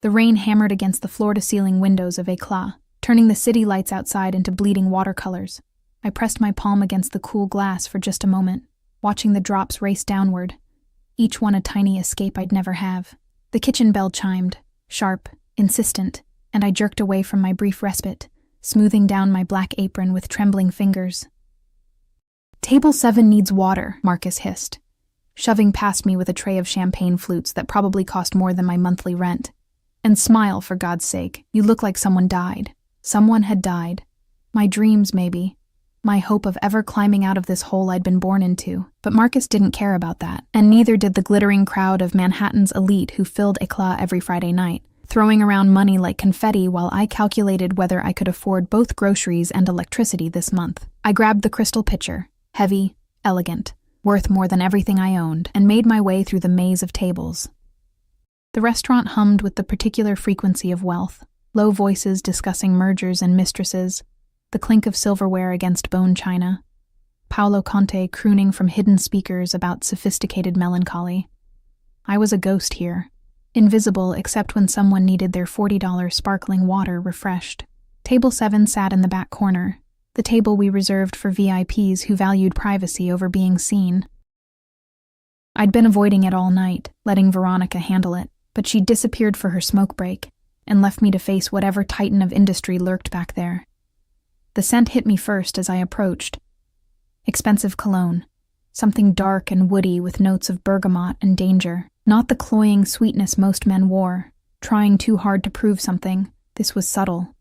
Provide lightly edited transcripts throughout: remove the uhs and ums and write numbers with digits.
The rain hammered against the floor-to-ceiling windows of Eclat, turning the city lights outside into bleeding watercolors. I pressed my palm against the cool glass for just a moment, watching the drops race downward, each one a tiny escape I'd never have. The kitchen bell chimed, sharp, insistent, and I jerked away from my brief respite, smoothing down my black apron with trembling fingers. "Table 7 needs water," Marcus hissed, shoving past me with a tray of champagne flutes that probably cost more than my monthly rent. "And smile, for God's sake. You look like someone died." Someone had died. My dreams, maybe. My hope of ever climbing out of this hole I'd been born into. But Marcus didn't care about that, and neither did the glittering crowd of Manhattan's elite who filled Eclat every Friday night, throwing around money like confetti while I calculated whether I could afford both groceries and electricity this month. I grabbed the crystal pitcher, heavy, elegant, worth more than everything I owned, and made my way through the maze of tables. The restaurant hummed with the particular frequency of wealth, low voices discussing mergers and mistresses, the clink of silverware against bone china, Paolo Conte crooning from hidden speakers about sophisticated melancholy. I was a ghost here, invisible except when someone needed their $40 sparkling water refreshed. Table 7 sat in the back corner, the table we reserved for VIPs who valued privacy over being seen. I'd been avoiding it all night, letting Veronica handle it, but she disappeared for her smoke break and left me to face whatever titan of industry lurked back there. The scent hit me first as I approached. Expensive cologne, something dark and woody with notes of bergamot and danger, not the cloying sweetness most men wore, trying too hard to prove something. This was subtle,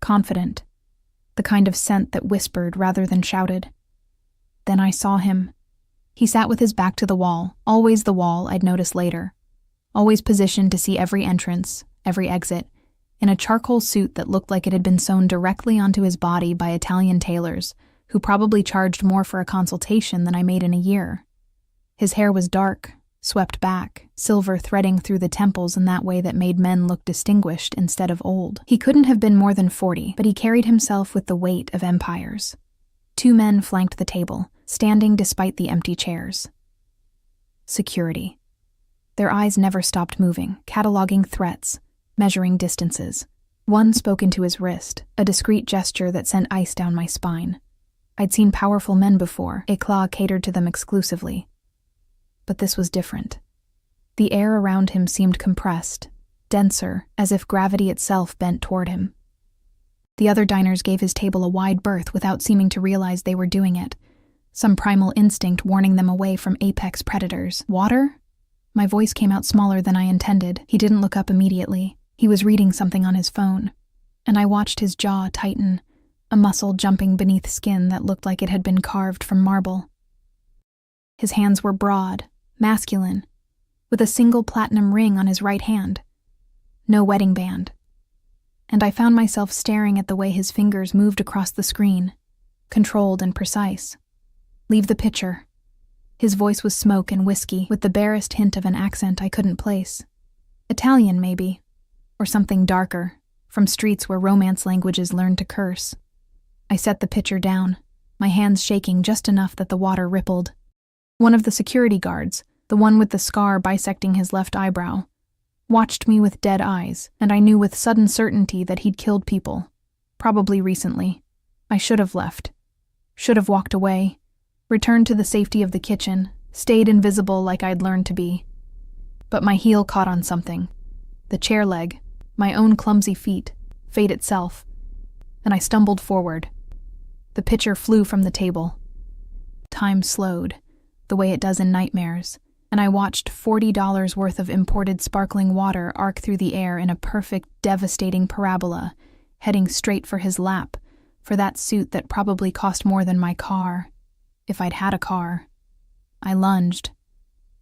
confident, the kind of scent that whispered rather than shouted. Then I saw him. He sat with his back to the wall, always the wall, I'd notice later, always positioned to see every entrance, every exit, in a charcoal suit that looked like it had been sewn directly onto his body by Italian tailors, who probably charged more for a consultation than I made in a year. His hair was dark, swept back, silver threading through the temples in that way that made men look distinguished instead of old. He couldn't have been more than 40, but he carried himself with the weight of empires. 2 men flanked the table, standing despite the empty chairs. Security. Their eyes never stopped moving, cataloging threats, measuring distances. One spoke into his wrist, a discreet gesture that sent ice down my spine. I'd seen powerful men before, Eclat catered to them exclusively. But this was different. The air around him seemed compressed, denser, as if gravity itself bent toward him. The other diners gave his table a wide berth without seeming to realize they were doing it, some primal instinct warning them away from apex predators. "Water?" My voice came out smaller than I intended. He didn't look up immediately. He was reading something on his phone, and I watched his jaw tighten, a muscle jumping beneath skin that looked like it had been carved from marble. His hands were broad, masculine, with a single platinum ring on his right hand. No wedding band. And I found myself staring at the way his fingers moved across the screen, controlled and precise. "Leave the picture." His voice was smoke and whiskey, with the barest hint of an accent I couldn't place. Italian, maybe, or something darker, from streets where romance languages learned to curse. I set the pitcher down, my hands shaking just enough that the water rippled. One of the security guards, the one with the scar bisecting his left eyebrow, watched me with dead eyes, and I knew with sudden certainty that he'd killed people, probably recently. I should have left, should have walked away, returned to the safety of the kitchen, stayed invisible like I'd learned to be. But my heel caught on something. The chair leg, my own clumsy feet, fate itself, and I stumbled forward. The pitcher flew from the table. Time slowed, the way it does in nightmares, and I watched $40 worth of imported sparkling water arc through the air in a perfect, devastating parabola, heading straight for his lap, for that suit that probably cost more than my car, if I'd had a car. I lunged.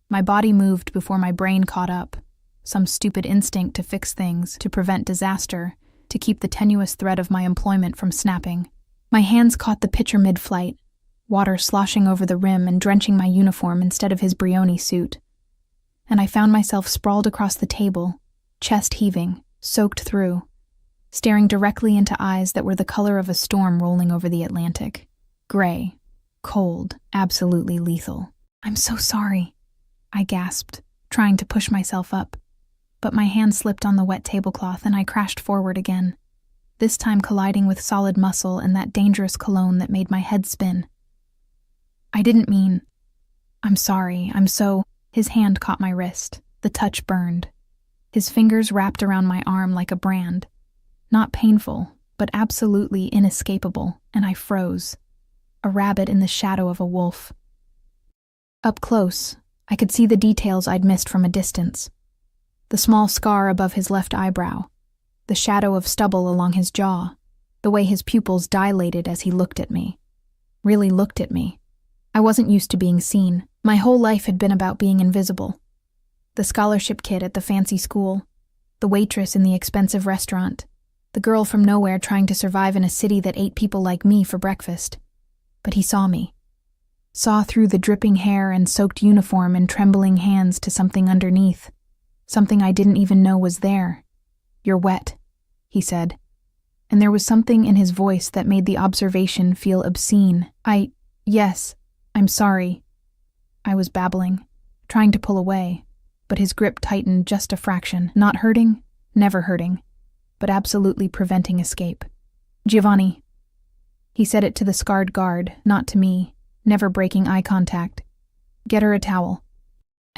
My body moved before my brain caught up, some stupid instinct to fix things, to prevent disaster, to keep the tenuous thread of my employment from snapping. My hands caught the pitcher mid-flight, water sloshing over the rim and drenching my uniform instead of his Brioni suit. And I found myself sprawled across the table, chest heaving, soaked through, staring directly into eyes that were the color of a storm rolling over the Atlantic. Gray, cold, absolutely lethal. "I'm so sorry," I gasped, trying to push myself up. but my hand slipped on the wet tablecloth and I crashed forward again, this time colliding with solid muscle and that dangerous cologne that made my head spin. I didn't mean... I'm sorry, His hand caught my wrist. The touch burned. His fingers wrapped around my arm like a brand. Not painful, but absolutely inescapable, and I froze. A rabbit in the shadow of a wolf. Up close, I could see the details I'd missed from a distance. The small scar above his left eyebrow, the shadow of stubble along his jaw, the way his pupils dilated as he looked at me. Really looked at me. I wasn't used to being seen. My whole life had been about being invisible. The scholarship kid at the fancy school, the waitress in the expensive restaurant, the girl from nowhere trying to survive in a city that ate people like me for breakfast. But he saw me. Saw through the dripping hair and soaked uniform and trembling hands to something underneath. Something I didn't even know was there. "You're wet," he said. And there was something in his voice that made the observation feel obscene. Yes, I'm sorry. I was babbling, trying to pull away, but his grip tightened just a fraction. Not hurting, never hurting, but absolutely preventing escape. "Giovanni." He said it to the scarred guard, not to me, never breaking eye contact. "Get her a towel.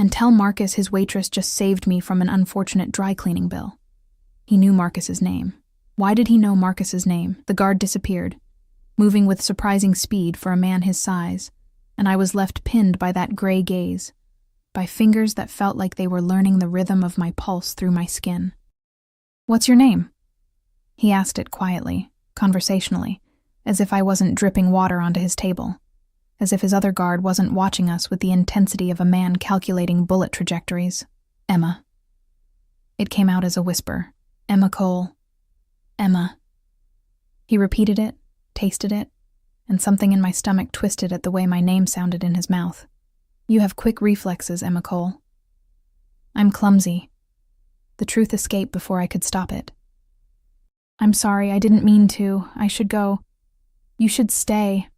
And tell Marcus his waitress just saved me from an unfortunate dry cleaning bill." He knew Marcus's name. Why did he know Marcus's name? The guard disappeared, moving with surprising speed for a man his size, and I was left pinned by that gray gaze, by fingers that felt like they were learning the rhythm of my pulse through my skin. "What's your name?" He asked it quietly, conversationally, as if I wasn't dripping water onto his table, as if his other guard wasn't watching us with the intensity of a man calculating bullet trajectories. "Emma." It came out as a whisper. "Emma Cole. Emma." He repeated it, tasted it, and something in my stomach twisted at the way my name sounded in his mouth. "You have quick reflexes, Emma Cole." "I'm clumsy." The truth escaped before I could stop it. "I'm sorry, I didn't mean to. I should go." "You should stay."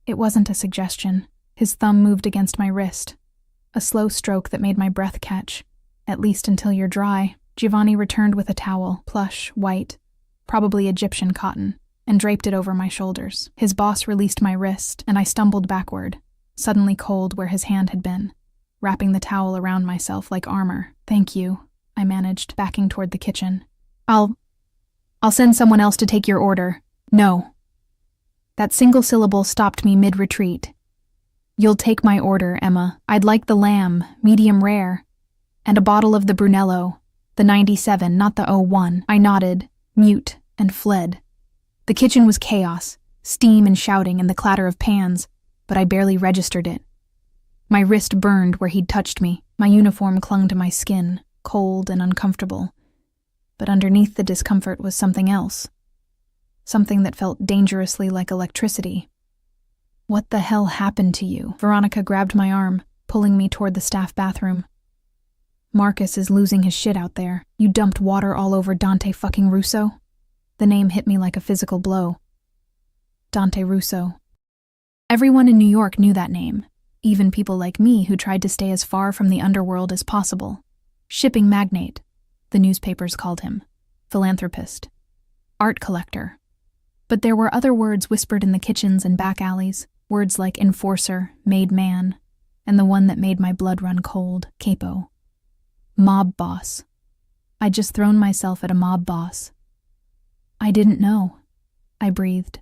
It wasn't a suggestion. His thumb moved against my wrist. A slow stroke that made my breath catch. "At least until you're dry." Giovanni returned with a towel, plush, white, probably Egyptian cotton, and draped it over my shoulders. His boss released my wrist, and I stumbled backward, suddenly cold where his hand had been, wrapping the towel around myself like armor. "Thank you," I managed, backing toward the kitchen. I'll send someone else to take your order." "No." That single syllable stopped me mid-retreat. "You'll take my order, Emma. I'd like the lamb, medium rare, and a bottle of the Brunello, the 97, not the 01. I nodded, mute, and fled. The kitchen was chaos, steam and shouting and the clatter of pans, but I barely registered it. My wrist burned where he'd touched me. My uniform clung to my skin, cold and uncomfortable. But underneath the discomfort was something else. Something that felt dangerously like electricity. "What the hell happened to you?" Veronica grabbed my arm, pulling me toward the staff bathroom. "Marcus is losing his shit out there. You dumped water all over Dante fucking Russo?" The name hit me like a physical blow. Dante Russo. Everyone in New York knew that name, even people like me who tried to stay as far from the underworld as possible. Shipping magnate, the newspapers called him. Philanthropist. Art collector. But there were other words whispered in the kitchens and back alleys, words like enforcer, made man, and the one that made my blood run cold, capo. Mob boss. I'd just thrown myself at a mob boss. "I didn't know," I breathed,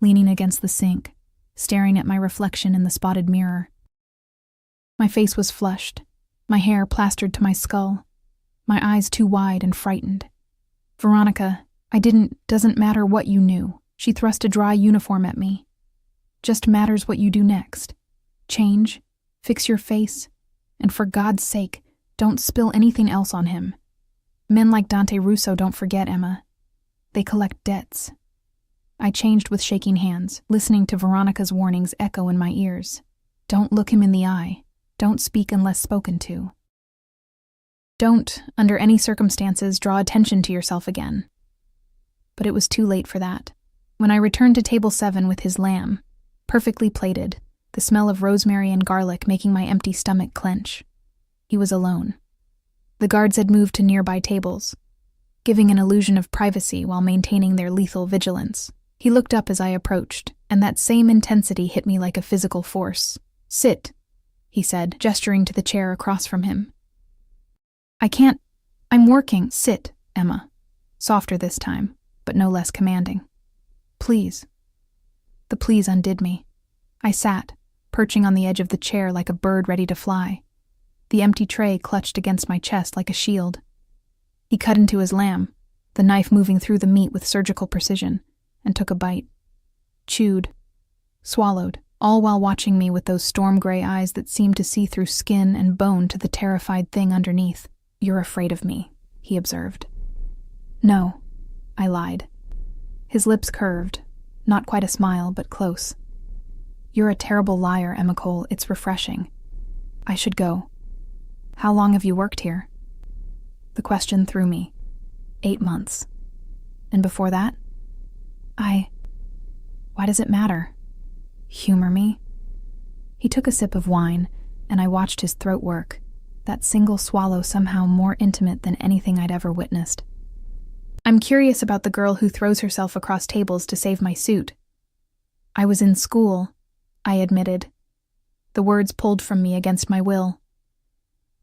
leaning against the sink, staring at my reflection in the spotted mirror. My face was flushed, my hair plastered to my skull, my eyes too wide and frightened. "Veronica, doesn't matter what you knew." She thrust a dry uniform at me. "Just matters what you do next. Change, fix your face, and for God's sake, don't spill anything else on him. Men like Dante Russo don't forget, Emma. They collect debts." I changed with shaking hands, listening to Veronica's warnings echo in my ears. Don't look him in the eye. Don't speak unless spoken to. Don't, under any circumstances, draw attention to yourself again. But it was too late for that. When I returned to table 7 with his lamb, perfectly plated, the smell of rosemary and garlic making my empty stomach clench, he was alone. The guards had moved to nearby tables, giving an illusion of privacy while maintaining their lethal vigilance. He looked up as I approached, and that same intensity hit me like a physical force. "Sit," he said, gesturing to the chair across from him. "I can't. I'm working." "Sit, Emma." Softer this time, but no less commanding. "Please." The please undid me. I sat, perching on the edge of the chair like a bird ready to fly. The empty tray clutched against my chest like a shield. He cut into his lamb, the knife moving through the meat with surgical precision, and took a bite. Chewed. Swallowed, all while watching me with those storm-gray eyes that seemed to see through skin and bone to the terrified thing underneath. "You're afraid of me," he observed. "No," I lied. His lips curved, not quite a smile, but close. "You're a terrible liar, Emma Cole. It's refreshing. I should go. How long have you worked here?" The question threw me. 8 months. And before that? Why does it matter? Humor me? He took a sip of wine, and I watched his throat work, that single swallow somehow more intimate than anything I'd ever witnessed. "I'm curious about the girl who throws herself across tables to save my suit." "I was in school," I admitted. The words pulled from me against my will.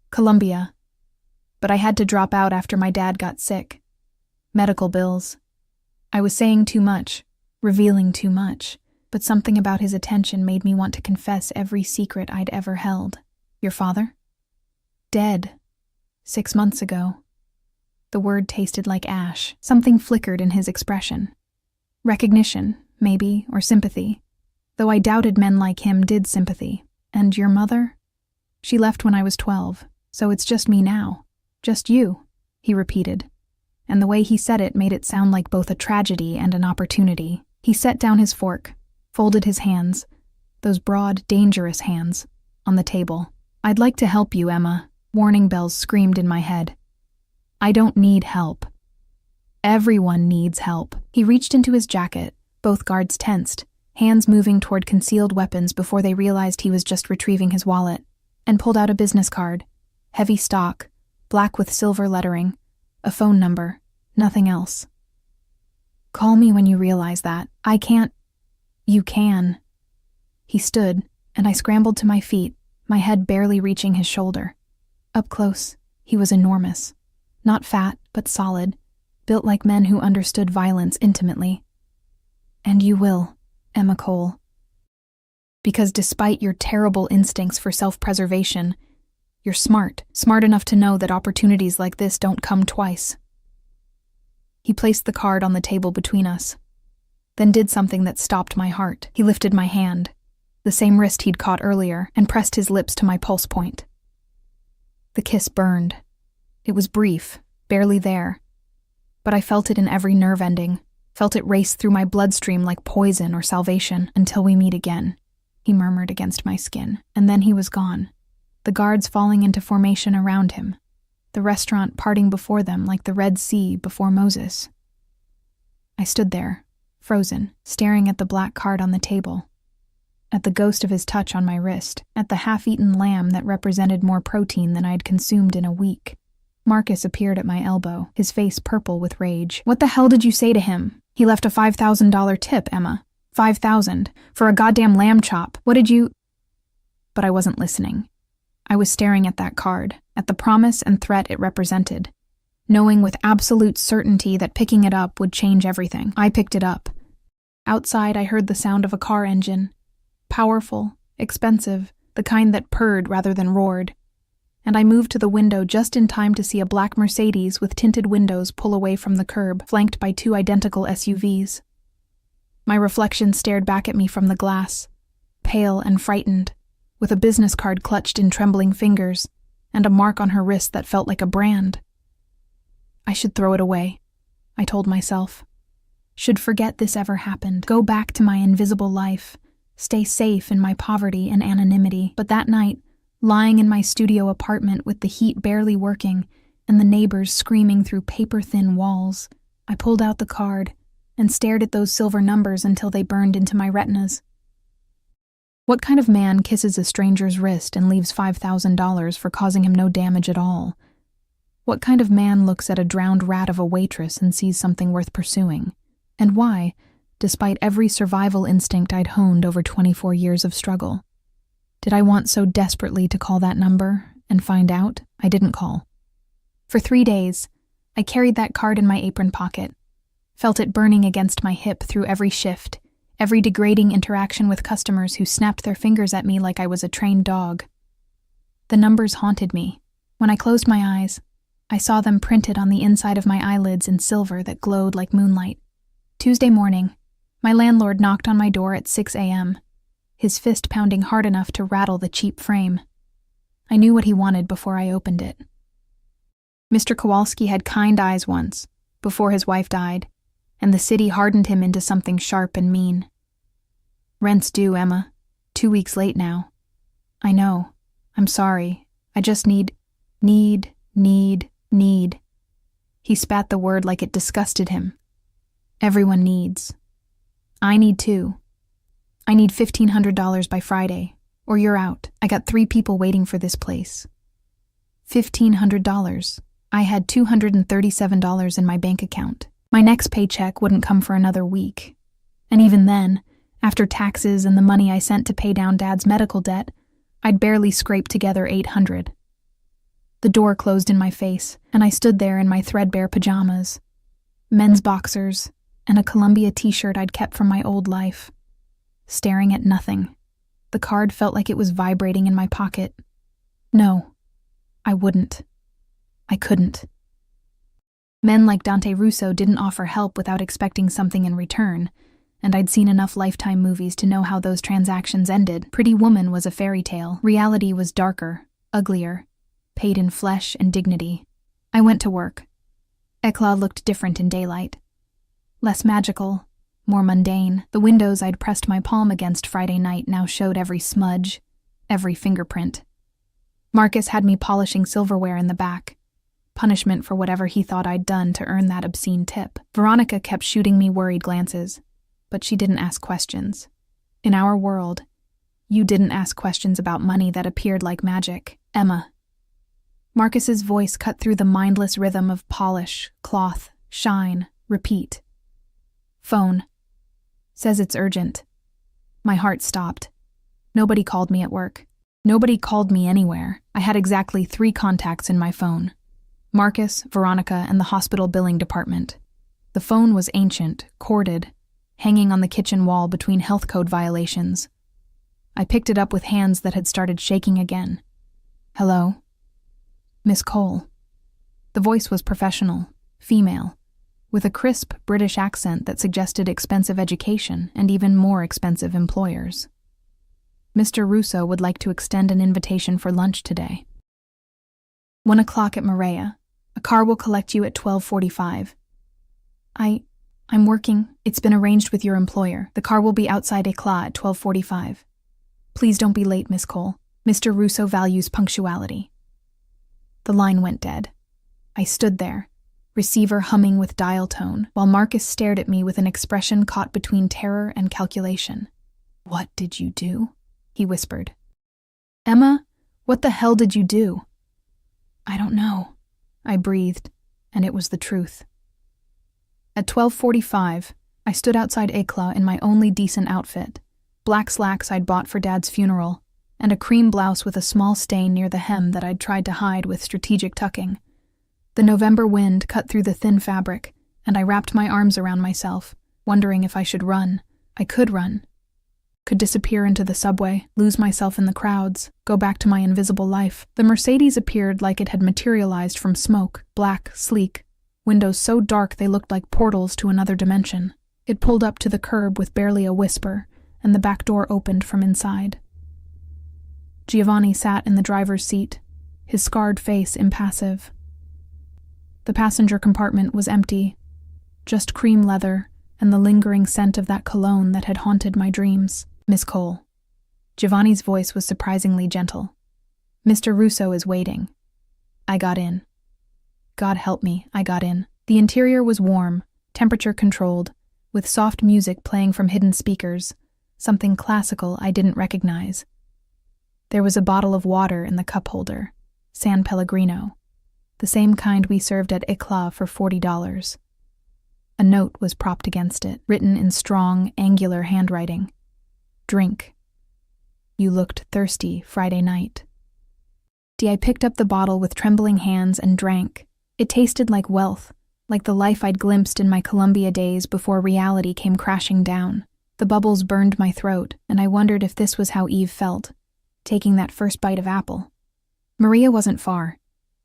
"Columbia. But I had to drop out after my dad got sick. Medical bills. I was saying too much, revealing too much, but something about his attention made me want to confess every secret I'd ever held." "Your father?" "Dead. 6 months ago." The word tasted like ash. Something flickered in his expression. Recognition, maybe, or sympathy. Though I doubted men like him did sympathy. "And your mother?" "She left when I was 12, so it's just me now. Just you," he repeated. And the way he said it made it sound like both a tragedy and an opportunity. He set down his fork, folded his hands, those broad, dangerous hands, on the table. "I'd like to help you, Emma." Warning bells screamed in my head. "I don't need help. Everyone needs help." He reached into his jacket, both guards tensed, hands moving toward concealed weapons before they realized he was just retrieving his wallet, and pulled out a business card, heavy stock, black with silver lettering, a phone number, nothing else. "Call me when you realize that. I can't." "You can." He stood, and I scrambled to my feet, my head barely reaching his shoulder. Up close, he was enormous. Not fat, but solid, built like men who understood violence intimately. "And you will, Emma Cole. Because despite your terrible instincts for self-preservation, you're smart enough to know that opportunities like this don't come twice." He placed the card on the table between us, then did something that stopped my heart. He lifted my hand, the same wrist he'd caught earlier, and pressed his lips to my pulse point. The kiss burned. It was brief, barely there, but I felt it in every nerve ending, felt it race through my bloodstream like poison or salvation. "Until we meet again," he murmured against my skin, and then he was gone, the guards falling into formation around him, the restaurant parting before them like the Red Sea before Moses. I stood there, frozen, staring at the black card on the table, at the ghost of his touch on my wrist, at the half-eaten lamb that represented more protein than I'd consumed in a week. Marcus appeared at my elbow, his face purple with rage. "What the hell did you say to him? He left a $5,000 tip, Emma. 5,000 for a goddamn lamb chop. What did you—" But I wasn't listening. I was staring at that card, at the promise and threat it represented, knowing with absolute certainty that picking it up would change everything. I picked it up. Outside, I heard the sound of a car engine. Powerful, expensive, the kind that purred rather than roared. And I moved to the window just in time to see a black Mercedes with tinted windows pull away from the curb, flanked by 2 identical SUVs. My reflection stared back at me from the glass, pale and frightened, with a business card clutched in trembling fingers, and a mark on her wrist that felt like a brand. I should throw it away, I told myself. Should forget this ever happened, go back to my invisible life, stay safe in my poverty and anonymity. But that night, lying in my studio apartment with the heat barely working and the neighbors screaming through paper-thin walls, I pulled out the card and stared at those silver numbers until they burned into my retinas. What kind of man kisses a stranger's wrist and leaves $5,000 for causing him no damage at all? What kind of man looks at a drowned rat of a waitress and sees something worth pursuing? And why, despite every survival instinct I'd honed over 24 years of struggle? Did I want so desperately to call that number and find out? I didn't call. For 3 days, I carried that card in my apron pocket, felt it burning against my hip through every shift, every degrading interaction with customers who snapped their fingers at me like I was a trained dog. The numbers haunted me. When I closed my eyes, I saw them printed on the inside of my eyelids in silver that glowed like moonlight. Tuesday morning, my landlord knocked on my door at 6 a.m., his fist pounding hard enough to rattle the cheap frame. I knew what he wanted before I opened it. Mr. Kowalski had kind eyes once, before his wife died, and the city hardened him into something sharp and mean. Rent's due, Emma. 2 weeks late now. I know. I'm sorry. I just need. He spat the word like it disgusted him. Everyone needs. I need too. I need $1,500 by Friday, or you're out. I got 3 people waiting for this place. $1,500. I had $237 in my bank account. My next paycheck wouldn't come for another week. And even then, after taxes and the money I sent to pay down Dad's medical debt, I'd barely scraped together $800. The door closed in my face, and I stood there in my threadbare pajamas, men's boxers, and a Columbia t-shirt I'd kept from my old life, staring at nothing. The card felt like it was vibrating in my pocket. No, I wouldn't. I couldn't. Men like Dante Russo didn't offer help without expecting something in return, and I'd seen enough Lifetime movies to know how those transactions ended. Pretty Woman was a fairy tale. Reality was darker, uglier, paid in flesh and dignity. I went to work. Eclat looked different in daylight. Less magical, more mundane. The windows I'd pressed my palm against Friday night now showed every smudge, every fingerprint. Marcus had me polishing silverware in the back, punishment for whatever he thought I'd done to earn that obscene tip. Veronica kept shooting me worried glances, but she didn't ask questions. In our world, you didn't ask questions about money that appeared like magic. Emma. Marcus's voice cut through the mindless rhythm of polish, cloth, shine, repeat. Phone. Says it's urgent. My heart stopped. Nobody called me at work. Nobody called me anywhere. I had exactly 3 contacts in my phone. Marcus, Veronica, and the hospital billing department. The phone was ancient, corded, hanging on the kitchen wall between health code violations. I picked it up with hands that had started shaking again. Hello? Miss Cole. The voice was professional, female, with a crisp British accent that suggested expensive education and even more expensive employers. Mr. Russo would like to extend an invitation for lunch today. 1 o'clock at Maria. A car will collect you at 12:45. I'm working. It's been arranged with your employer. The car will be outside Eclat at 12:45. Please don't be late, Miss Cole. Mr. Russo values punctuality. The line went dead. I stood there, receiver humming with dial tone, while Marcus stared at me with an expression caught between terror and calculation. What did you do? He whispered. Emma, what the hell did you do? I don't know. I breathed, and it was the truth. At 12:45, I stood outside Eclat in my only decent outfit, black slacks I'd bought for Dad's funeral, and a cream blouse with a small stain near the hem that I'd tried to hide with strategic tucking. The November wind cut through the thin fabric, and I wrapped my arms around myself, wondering if I should run. I could run. Could disappear into the subway, lose myself in the crowds, go back to my invisible life. The Mercedes appeared like it had materialized from smoke, black, sleek, windows so dark they looked like portals to another dimension. It pulled up to the curb with barely a whisper, and the back door opened from inside. Giovanni sat in the driver's seat, his scarred face impassive. The passenger compartment was empty, just cream leather and the lingering scent of that cologne that had haunted my dreams. Miss Cole. Giovanni's voice was surprisingly gentle. Mr. Russo is waiting. I got in. God help me, I got in. The interior was warm, temperature controlled, with soft music playing from hidden speakers, something classical I didn't recognize. There was a bottle of water in the cup holder, San Pellegrino. the same kind we served at Eclat for $40. A note was propped against it, written in strong, angular handwriting. Drink. You looked thirsty Friday night. I picked up the bottle with trembling hands and drank. It tasted like wealth, like the life I'd glimpsed in my Columbia days before reality came crashing down. The bubbles burned my throat, and I wondered if this was how Eve felt, taking that first bite of apple. Maria wasn't far.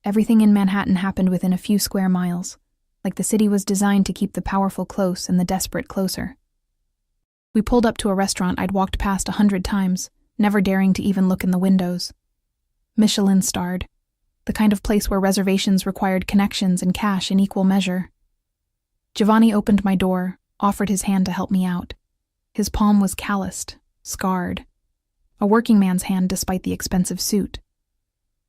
Everything in Manhattan happened within a few square miles, like the city was designed to keep the powerful close and the desperate closer. We pulled up to a restaurant I'd walked past 100 times, never daring to even look in the windows. Michelin-starred, the kind of place where reservations required connections and cash in equal measure. Giovanni opened my door, offered his hand to help me out. His palm was calloused, scarred. A working man's hand despite the expensive suit.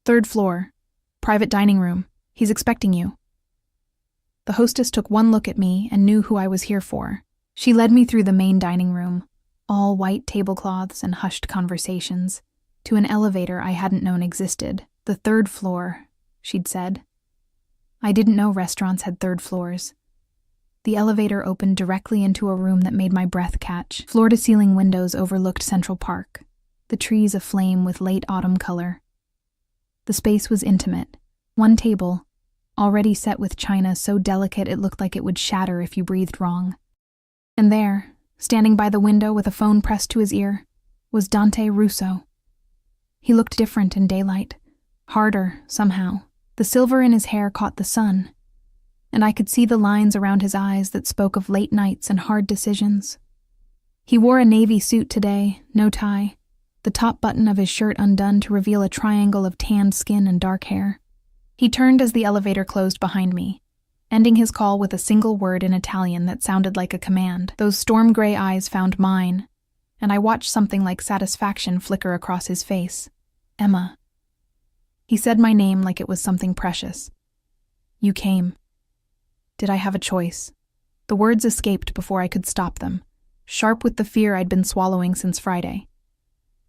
3rd floor, private dining room. He's expecting you. The hostess took one look at me and knew who I was here for. She led me through the main dining room, all white tablecloths and hushed conversations, to an elevator I hadn't known existed. The 3rd floor, she'd said. I didn't know restaurants had 3rd floors. The elevator opened directly into a room that made my breath catch. Floor-to-ceiling windows overlooked Central Park, the trees aflame with late autumn color. The space was intimate. One table, already set with china so delicate it looked like it would shatter if you breathed wrong. And there, standing by the window with a phone pressed to his ear, was Dante Russo. He looked different in daylight, harder somehow. The silver in his hair caught the sun, and I could see the lines around his eyes that spoke of late nights and hard decisions. He wore a navy suit today, no tie, the top button of his shirt undone to reveal a triangle of tanned skin and dark hair. He turned as the elevator closed behind me, ending his call with a single word in Italian that sounded like a command. Those storm-gray eyes found mine, and I watched something like satisfaction flicker across his face. Emma. He said my name like it was something precious. You came. Did I have a choice? The words escaped before I could stop them, sharp with the fear I'd been swallowing since Friday.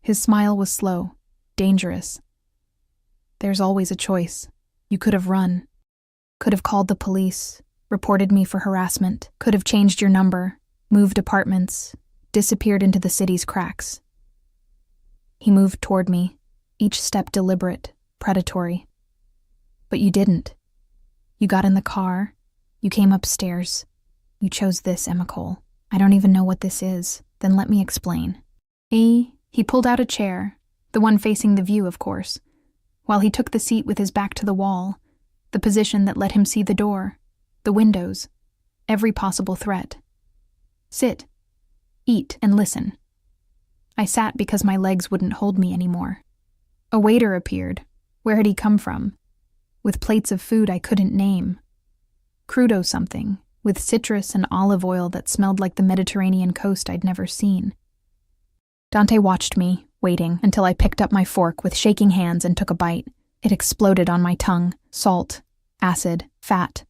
His smile was slow, dangerous. There's always a choice. You could have run. Could have called the police, reported me for harassment, could have changed your number, moved apartments, disappeared into the city's cracks. He moved toward me, each step deliberate, predatory. But you didn't. You got in the car. You came upstairs. You chose this, Emma Cole. I don't even know what this is. Then let me explain. He pulled out a chair, the one facing the view, of course, while he took the seat with his back to the wall, the position that let him see the door, the windows, every possible threat. Sit, eat, and listen. I sat because my legs wouldn't hold me anymore. A waiter appeared. Where had he come from? With plates of food I couldn't name. Crudo something, with citrus and olive oil that smelled like the Mediterranean coast I'd never seen. Dante watched me, waiting, until I picked up my fork with shaking hands and took a bite. It exploded on my tongue. Salt, acid, fat.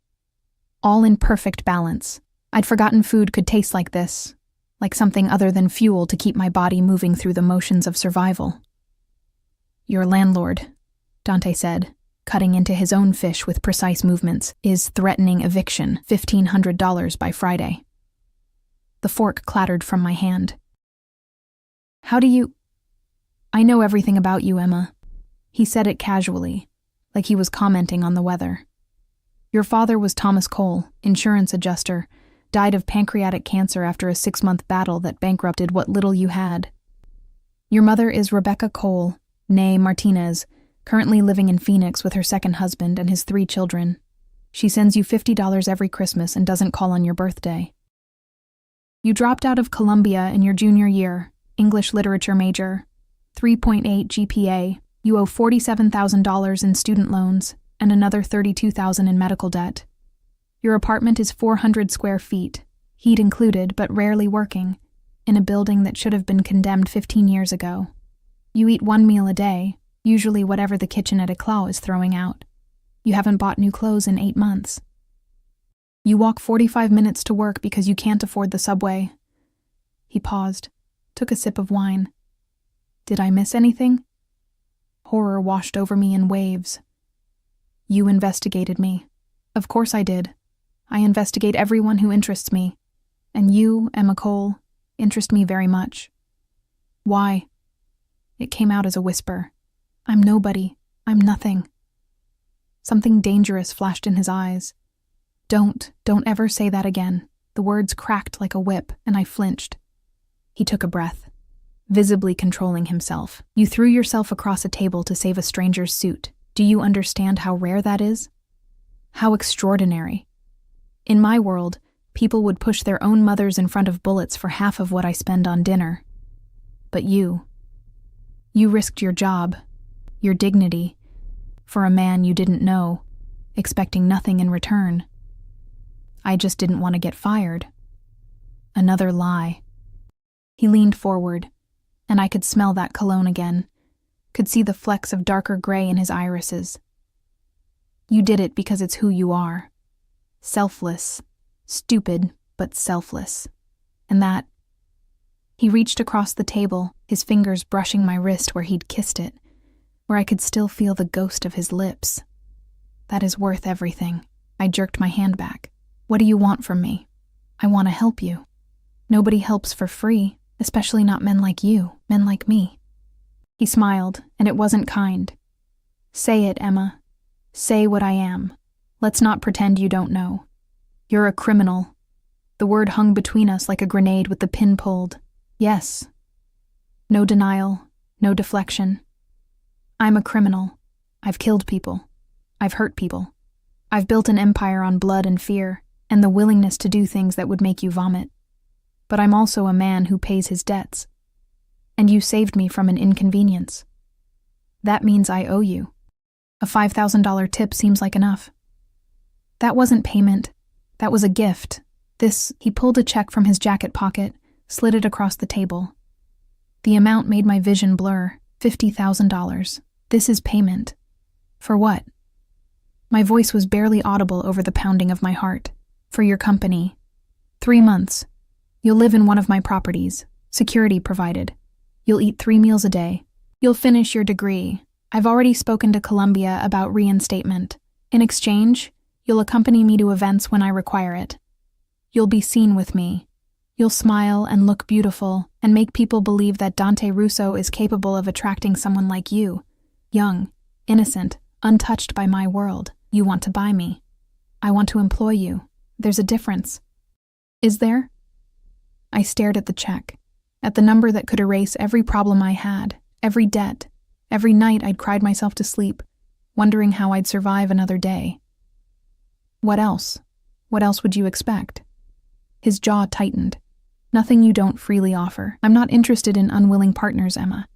All in perfect balance. I'd forgotten food could taste like this, like something other than fuel to keep my body moving through the motions of survival. Your landlord, Dante said, cutting into his own fish with precise movements, is threatening eviction, $1,500 by Friday. The fork clattered from my hand. How do you... I know everything about you, Emma. He said it casually, like he was commenting on the weather. Your father was Thomas Cole, insurance adjuster, died of pancreatic cancer after a 6-month battle that bankrupted what little you had. Your mother is Rebecca Cole, née Martinez, currently living in Phoenix with her second husband and his 3 children. She sends you $50 every Christmas and doesn't call on your birthday. You dropped out of Columbia in your junior year, English literature major, 3.8 GPA. You owe $47,000 in student loans and another $32,000 in medical debt. Your apartment is 400 square feet, heat included but rarely working, in a building that should have been condemned 15 years ago. You eat 1 meal a day, usually whatever the kitchen at Eclat is throwing out. You haven't bought new clothes in 8 months. You walk 45 minutes to work because you can't afford the subway. He paused, took a sip of wine. Did I miss anything? Horror washed over me in waves. You investigated me. Of course I did. I investigate everyone who interests me. And you, Emma Cole, interest me very much. Why? It came out as a whisper. I'm nobody. I'm nothing. Something dangerous flashed in his eyes. Don't ever say that again. The words cracked like a whip, and I flinched. He took a breath, visibly controlling himself. You threw yourself across a table to save a stranger's suit. Do you understand how rare that is? How extraordinary. In my world, people would push their own mothers in front of bullets for half of what I spend on dinner. But you risked your job, your dignity, for a man you didn't know, expecting nothing in return. I just didn't want to get fired. Another lie. He leaned forward, and I could smell that cologne again, could see the flecks of darker gray in his irises. You did it because it's who you are. Selfless, stupid, but selfless. And that... He reached across the table, his fingers brushing my wrist where he'd kissed it, where I could still feel the ghost of his lips. That is worth everything. I jerked my hand back. What do you want from me? I want to help you. Nobody helps for free, especially not men like you, men like me. He smiled, and it wasn't kind. Say it, Emma. Say what I am. Let's not pretend you don't know. You're a criminal. The word hung between us like a grenade with the pin pulled. Yes. No denial, no deflection. I'm a criminal. I've killed people. I've hurt people. I've built an empire on blood and fear, and the willingness to do things that would make you vomit. But I'm also a man who pays his debts. And you saved me from an inconvenience. That means I owe you. A $5,000 tip seems like enough. That wasn't payment. That was a gift. He pulled a check from his jacket pocket, slid it across the table. The amount made my vision blur. $50,000. This is payment. For what? My voice was barely audible over the pounding of my heart. For your company. 3 months. You'll live in one of my properties. Security provided. You'll eat 3 meals a day. You'll finish your degree. I've already spoken to Columbia about reinstatement. In exchange, you'll accompany me to events when I require it. You'll be seen with me. You'll smile and look beautiful and make people believe that Dante Russo is capable of attracting someone like you. Young, innocent, untouched by my world. You want to buy me. I want to employ you. There's a difference. Is there? I stared at the check, at the number that could erase every problem I had, every debt. Every night I'd cried myself to sleep, wondering how I'd survive another day. What else? What else would you expect? His jaw tightened. Nothing you don't freely offer. I'm not interested in unwilling partners, Emma.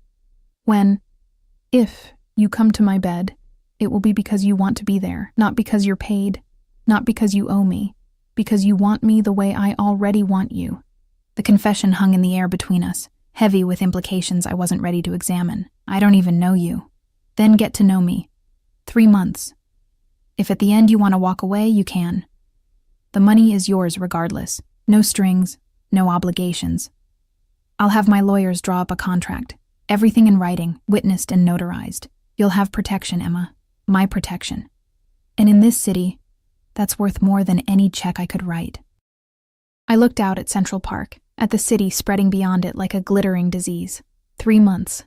If you come to my bed, it will be because you want to be there, not because you're paid, not because you owe me, because you want me the way I already want you. The confession hung in the air between us, heavy with implications I wasn't ready to examine. I don't even know you. Then get to know me. 3 months. If at the end you want to walk away, you can. The money is yours regardless. No strings, no obligations. I'll have my lawyers draw up a contract. Everything in writing, witnessed and notarized. You'll have protection, Emma. My protection. And in this city, that's worth more than any check I could write. I looked out at Central Park, at the city spreading beyond it like a glittering disease. 3 months.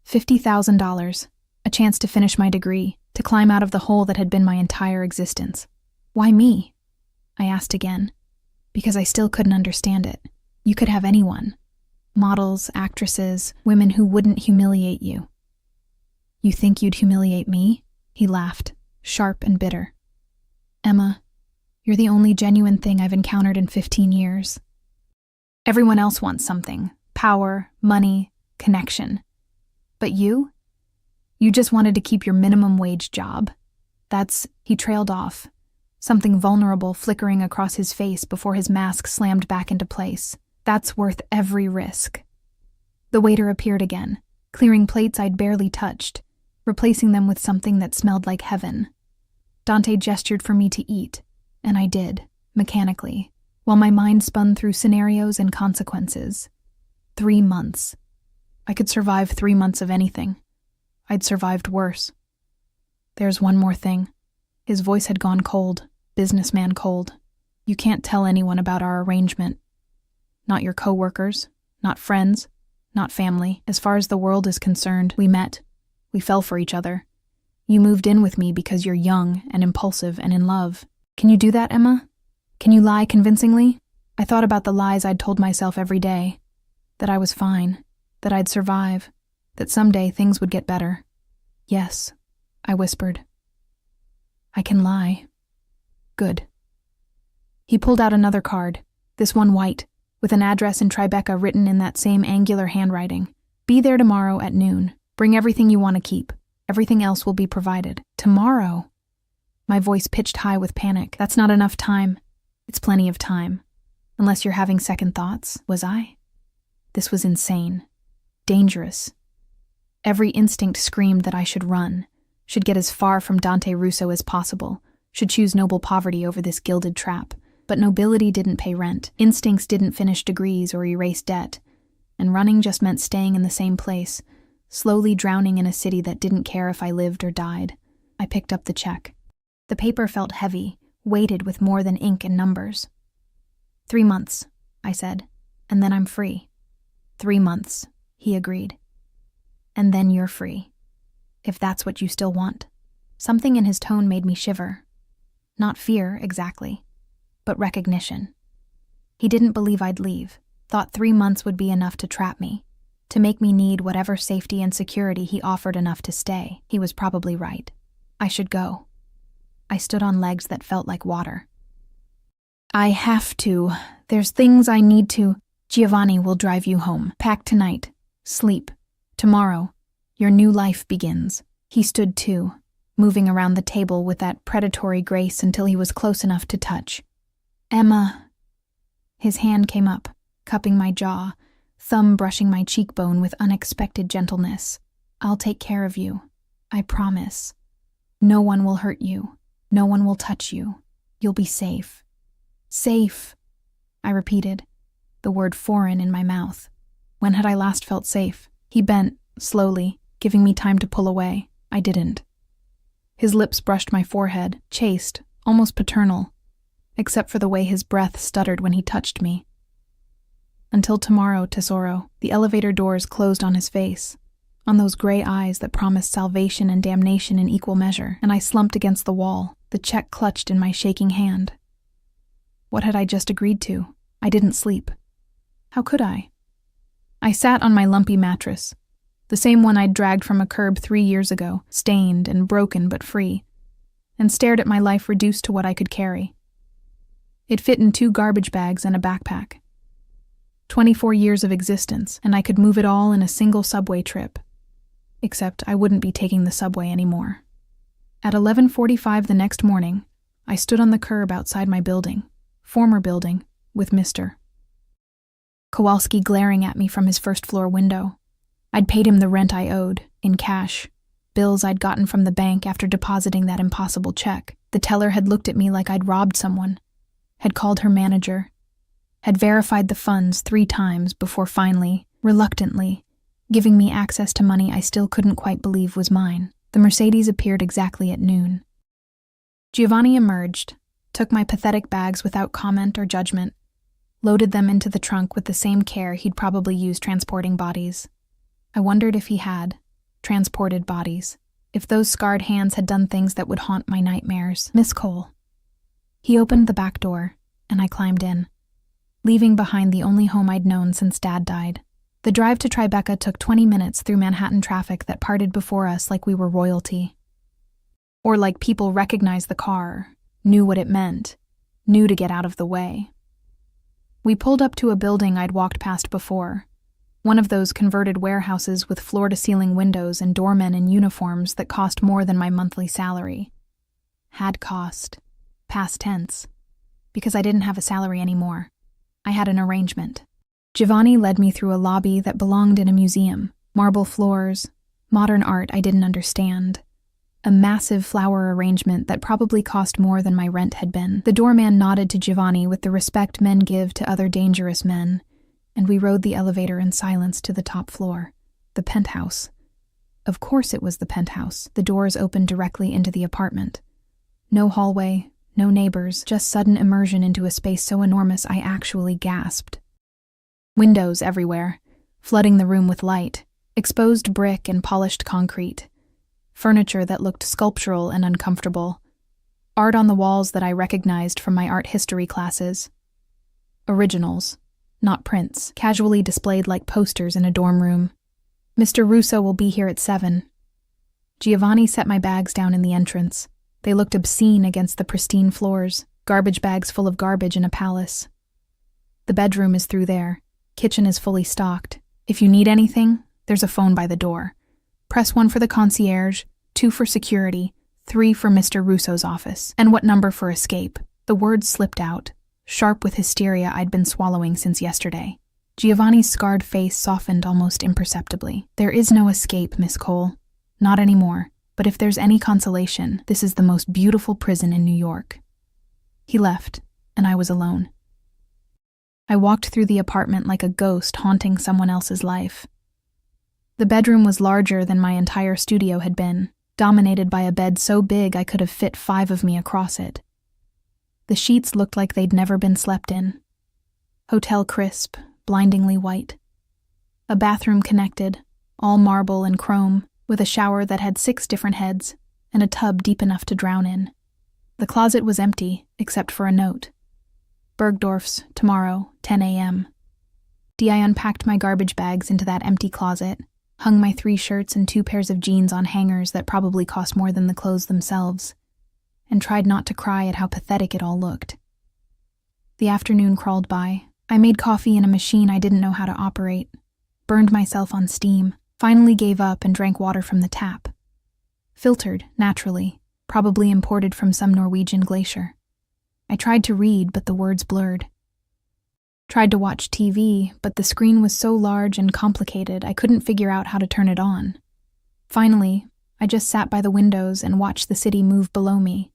$50,000. A chance to finish my degree, to climb out of the hole that had been my entire existence. Why me? I asked again, because I still couldn't understand it. You could have anyone. Models, actresses, women who wouldn't humiliate you. You think you'd humiliate me? He laughed, sharp and bitter. Emma, you're the only genuine thing I've encountered in 15 years. Everyone else wants something. Power, money, connection. But you? You just wanted to keep your minimum wage job. He trailed off, something vulnerable flickering across his face before his mask slammed back into place. That's worth every risk. The waiter appeared again, clearing plates I'd barely touched, replacing them with something that smelled like heaven. Dante gestured for me to eat, and I did, mechanically, while my mind spun through scenarios and consequences. 3 months. I could survive 3 months of anything. I'd survived worse. There's one more thing. His voice had gone cold, businessman cold. You can't tell anyone about our arrangement. Not your coworkers, not friends, not family. As far as the world is concerned, we met. We fell for each other. You moved in with me because you're young and impulsive and in love. Can you do that, Emma? Can you lie convincingly? I thought about the lies I'd told myself every day. That I was fine, that I'd survive, that someday things would get better. Yes, I whispered. I can lie. Good. He pulled out another card, this one white, with an address in Tribeca written in that same angular handwriting. Be there tomorrow at noon. Bring everything you want to keep. Everything else will be provided. Tomorrow? My voice pitched high with panic. That's not enough time. It's plenty of time. Unless you're having second thoughts, was I? This was insane. Dangerous. Every instinct screamed that I should run, should get as far from Dante Russo as possible, should choose noble poverty over this gilded trap. But nobility didn't pay rent, instincts didn't finish degrees or erase debt, and running just meant staying in the same place, slowly drowning in a city that didn't care if I lived or died. I picked up the check. The paper felt heavy, weighted with more than ink and numbers. 3 months, I said, and then I'm free. 3 months, he agreed. And then you're free. If that's what you still want. Something in his tone made me shiver. Not fear, exactly, but recognition. He didn't believe I'd leave, thought 3 months would be enough to trap me, to make me need whatever safety and security he offered enough to stay. He was probably right. I should go. I stood on legs that felt like water. I have to. There's things I need to. Giovanni will drive you home. Pack tonight. Sleep. Tomorrow, your new life begins. He stood too, moving around the table with that predatory grace until he was close enough to touch. Emma. His hand came up, cupping my jaw, thumb brushing my cheekbone with unexpected gentleness. I'll take care of you. I promise. No one will hurt you. No one will touch you. You'll be safe. Safe, I repeated, the word foreign in my mouth. When had I last felt safe? He bent, slowly, giving me time to pull away. I didn't. His lips brushed my forehead, chaste, almost paternal, except for the way his breath stuttered when he touched me. Until tomorrow, Tesoro. The elevator doors closed on his face, on those gray eyes that promised salvation and damnation in equal measure, and I slumped against the wall, the check clutched in my shaking hand. What had I just agreed to? I didn't sleep. How could I? I sat on my lumpy mattress, the same one I'd dragged from a curb 3 years ago, stained and broken but free, and stared at my life reduced to what I could carry. It fit in 2 garbage bags and a backpack. 24 years of existence, and I could move it all in a single subway trip. Except I wouldn't be taking the subway anymore. At 11:45 the next morning, I stood on the curb outside my building, former building, with Mr. Kowalski glaring at me from his first-floor window. I'd paid him the rent I owed, in cash, bills I'd gotten from the bank after depositing that impossible check. The teller had looked at me like I'd robbed someone, had called her manager, had verified the funds 3 times before finally, reluctantly, giving me access to money I still couldn't quite believe was mine. The Mercedes appeared exactly at noon. Giovanni emerged, took my pathetic bags without comment or judgment, loaded them into the trunk with the same care he'd probably used transporting bodies. I wondered if he had transported bodies, if those scarred hands had done things that would haunt my nightmares. Miss Cole. He opened the back door, and I climbed in, leaving behind the only home I'd known since Dad died. The drive to Tribeca took 20 minutes through Manhattan traffic that parted before us like we were royalty. Or like people recognized the car, knew what it meant, knew to get out of the way. We pulled up to a building I'd walked past before, one of those converted warehouses with floor-to-ceiling windows and doormen in uniforms that cost more than my monthly salary. Had cost. Past tense. Because I didn't have a salary anymore. I had an arrangement. Giovanni led me through a lobby that belonged in a museum, marble floors, modern art I didn't understand, a massive flower arrangement that probably cost more than my rent had been. The doorman nodded to Giovanni with the respect men give to other dangerous men, and we rode the elevator in silence to the top floor, the penthouse. Of course it was the penthouse. The doors opened directly into the apartment. No hallway, no neighbors, just sudden immersion into a space so enormous I actually gasped. Windows everywhere, flooding the room with light, exposed brick and polished concrete, furniture that looked sculptural and uncomfortable, art on the walls that I recognized from my art history classes. Originals, not prints, casually displayed like posters in a dorm room. Mr. Russo will be here at 7. Giovanni set my bags down in the entrance. They looked obscene against the pristine floors, garbage bags full of garbage in a palace. The bedroom is through there. Kitchen is fully stocked. If you need anything, there's a phone by the door. Press 1 for the concierge, 2 for security, 3 for Mr. Russo's office. And what number for escape? The words slipped out, sharp with hysteria I'd been swallowing since yesterday. Giovanni's scarred face softened almost imperceptibly. There is no escape, Miss Cole. Not anymore. But if there's any consolation, this is the most beautiful prison in New York. He left, and I was alone. I walked through the apartment like a ghost haunting someone else's life. The bedroom was larger than my entire studio had been, dominated by a bed so big I could have fit 5 of me across it. The sheets looked like they'd never been slept in. Hotel crisp, blindingly white. A bathroom connected, all marble and chrome, with a shower that had 6 different heads, and a tub deep enough to drown in. The closet was empty, except for a note. Bergdorf's, tomorrow, 10 a.m. I unpacked my garbage bags into that empty closet, hung my 3 shirts and 2 pairs of jeans on hangers that probably cost more than the clothes themselves, and tried not to cry at how pathetic it all looked. The afternoon crawled by. I made coffee in a machine I didn't know how to operate, burned myself on steam, finally gave up and drank water from the tap. Filtered, naturally, probably imported from some Norwegian glacier. I tried to read, but the words blurred. Tried to watch TV, but the screen was so large and complicated I couldn't figure out how to turn it on. Finally, I just sat by the windows and watched the city move below me,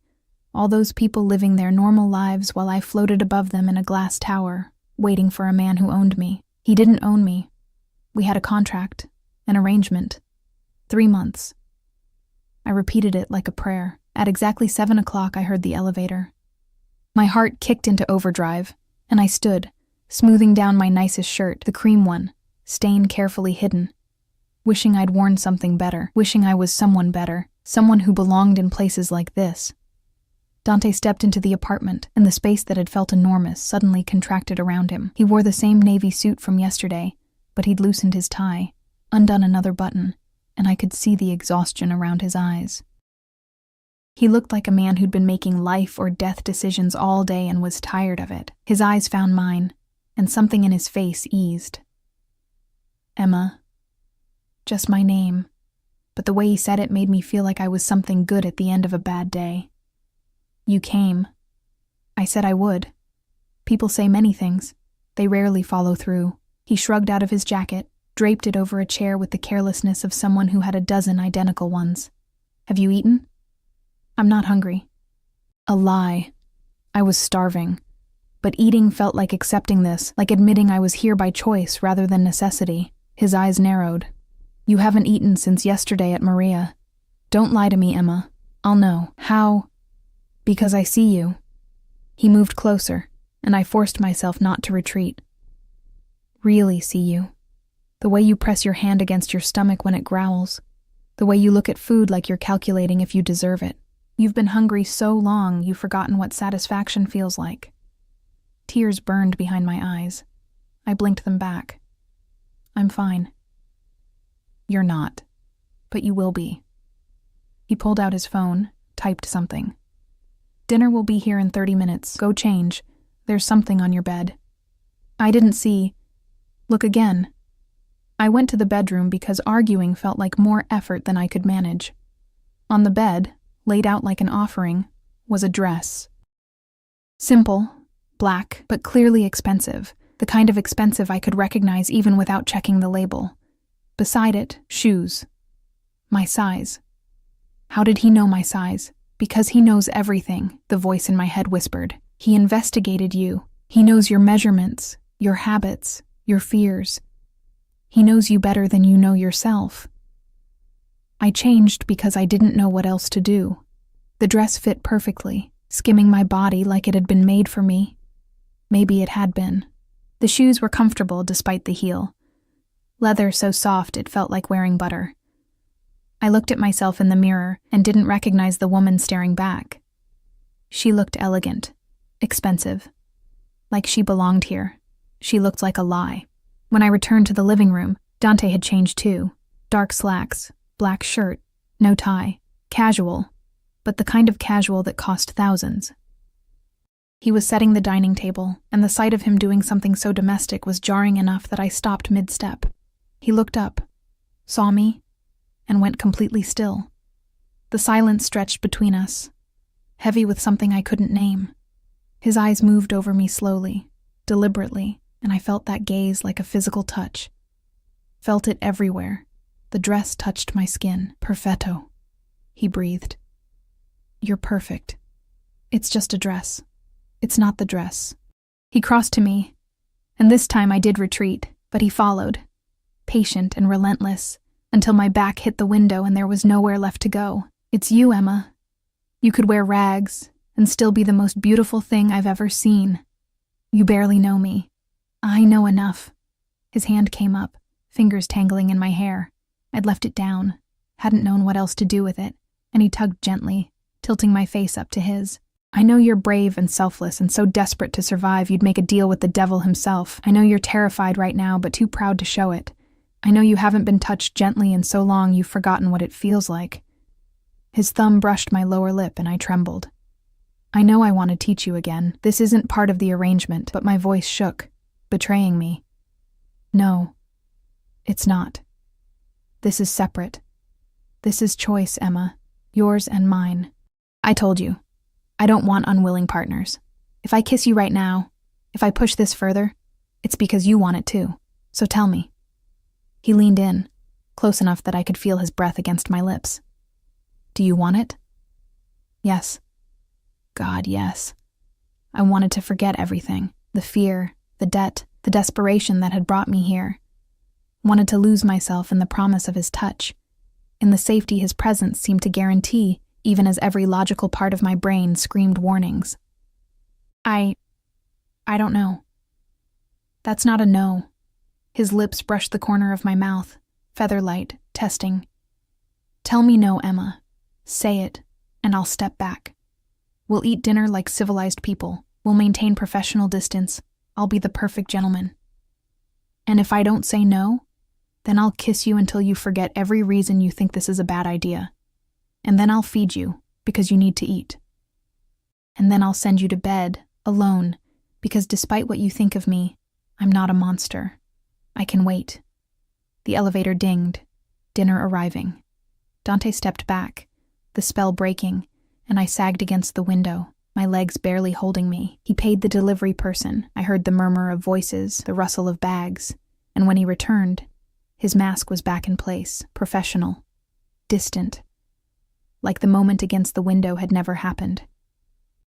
all those people living their normal lives while I floated above them in a glass tower, waiting for a man who owned me. He didn't own me. We had a contract. An arrangement. 3 months. I repeated it like a prayer. At exactly 7 o'clock, I heard the elevator. My heart kicked into overdrive, and I stood, smoothing down my nicest shirt, the cream one, stain carefully hidden, wishing I'd worn something better, wishing I was someone better, someone who belonged in places like this. Dante stepped into the apartment, and the space that had felt enormous suddenly contracted around him. He wore the same navy suit from yesterday, but he'd loosened his tie, undone another button, and I could see the exhaustion around his eyes. He looked like a man who'd been making life or death decisions all day and was tired of it. His eyes found mine, and something in his face eased. Emma. Just my name, but the way he said it made me feel like I was something good at the end of a bad day. You came. I said I would. People say many things. They rarely follow through. He shrugged out of his jacket, draped it over a chair with the carelessness of someone who had a dozen identical ones. Have you eaten? I'm not hungry. A lie. I was starving. But eating felt like accepting this, like admitting I was here by choice rather than necessity. His eyes narrowed. You haven't eaten since yesterday at Maria. Don't lie to me, Emma. I'll know. How? Because I see you. He moved closer, and I forced myself not to retreat. Really see you. The way you press your hand against your stomach when it growls. The way you look at food like you're calculating if you deserve it. You've been hungry so long you've forgotten what satisfaction feels like. Tears burned behind my eyes. I blinked them back. I'm fine. You're not. But you will be. He pulled out his phone, typed something. Dinner will be here in 30 minutes. Go change. There's something on your bed. I didn't see. Look again. I went to the bedroom because arguing felt like more effort than I could manage. On the bed, laid out like an offering, was a dress. Simple, black, but clearly expensive, the kind of expensive I could recognize even without checking the label. Beside it, shoes. My size. How did he know my size? Because he knows everything, the voice in my head whispered. He investigated you. He knows your measurements, your habits, your fears. He knows you better than you know yourself. I changed because I didn't know what else to do. The dress fit perfectly, skimming my body like it had been made for me. Maybe it had been. The shoes were comfortable despite the heel. Leather so soft it felt like wearing butter. I looked at myself in the mirror and didn't recognize the woman staring back. She looked elegant, expensive. Like she belonged here. She looked like a lie. When I returned to the living room, Dante had changed too. Dark slacks, black shirt, no tie, casual, but the kind of casual that cost thousands. He was setting the dining table, and the sight of him doing something so domestic was jarring enough that I stopped mid-step. He looked up, saw me, and went completely still. The silence stretched between us, heavy with something I couldn't name. His eyes moved over me slowly, deliberately, and I felt that gaze like a physical touch. Felt it everywhere. The dress touched my skin. Perfetto, he breathed. You're perfect. It's just a dress. It's not the dress. He crossed to me, and this time I did retreat, but he followed, patient and relentless, until my back hit the window and there was nowhere left to go. It's you, Emma. You could wear rags and still be the most beautiful thing I've ever seen. You barely know me. I know enough. His hand came up, fingers tangling in my hair. I'd left it down, hadn't known what else to do with it, and he tugged gently, tilting my face up to his. I know you're brave and selfless and so desperate to survive you'd make a deal with the devil himself. I know you're terrified right now, but too proud to show it. I know you haven't been touched gently in so long you've forgotten what it feels like. His thumb brushed my lower lip and I trembled. I know I want to teach you again. This isn't part of the arrangement, but my voice shook, betraying me. No, it's not. This is separate. This is choice, Emma. Yours and mine. I told you. I don't want unwilling partners. If I kiss you right now, if I push this further, it's because you want it too. So tell me. He leaned in, close enough that I could feel his breath against my lips. Do you want it? Yes. God, yes. I wanted to forget everything. The fear, the debt, the desperation that had brought me here. Wanted to lose myself in the promise of his touch, in the safety his presence seemed to guarantee, even as every logical part of my brain screamed warnings. I don't know. That's not a no. His lips brushed the corner of my mouth, featherlight, testing. Tell me no, Emma. Say it, and I'll step back. We'll eat dinner like civilized people. We'll maintain professional distance. I'll be the perfect gentleman. And if I don't say no, then I'll kiss you until you forget every reason you think this is a bad idea. And then I'll feed you, because you need to eat. And then I'll send you to bed, alone, because despite what you think of me, I'm not a monster. I can wait. The elevator dinged, dinner arriving. Dante stepped back, the spell breaking, and I sagged against the window, my legs barely holding me. He paid the delivery person. I heard the murmur of voices, the rustle of bags, and when he returned, his mask was back in place, professional, distant, like the moment against the window had never happened.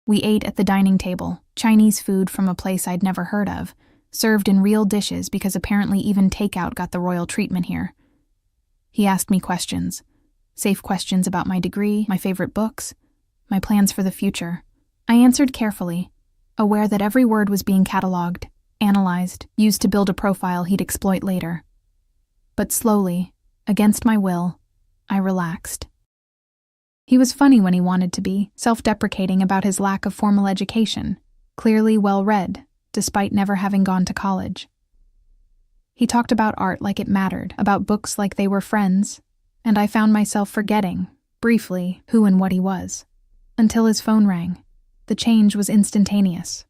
We ate at the dining table, Chinese food from a place I'd never heard of, served in real dishes because apparently even takeout got the royal treatment here. He asked me questions, safe questions about my degree, my favorite books, my plans for the future. I answered carefully, aware that every word was being cataloged, analyzed, used to build a profile he'd exploit later. But slowly, against my will, I relaxed. He was funny when he wanted to be, self-deprecating about his lack of formal education, clearly well-read, despite never having gone to college. He talked about art like it mattered, about books like they were friends, and I found myself forgetting, briefly, who and what he was. Until his phone rang. The change was instantaneous.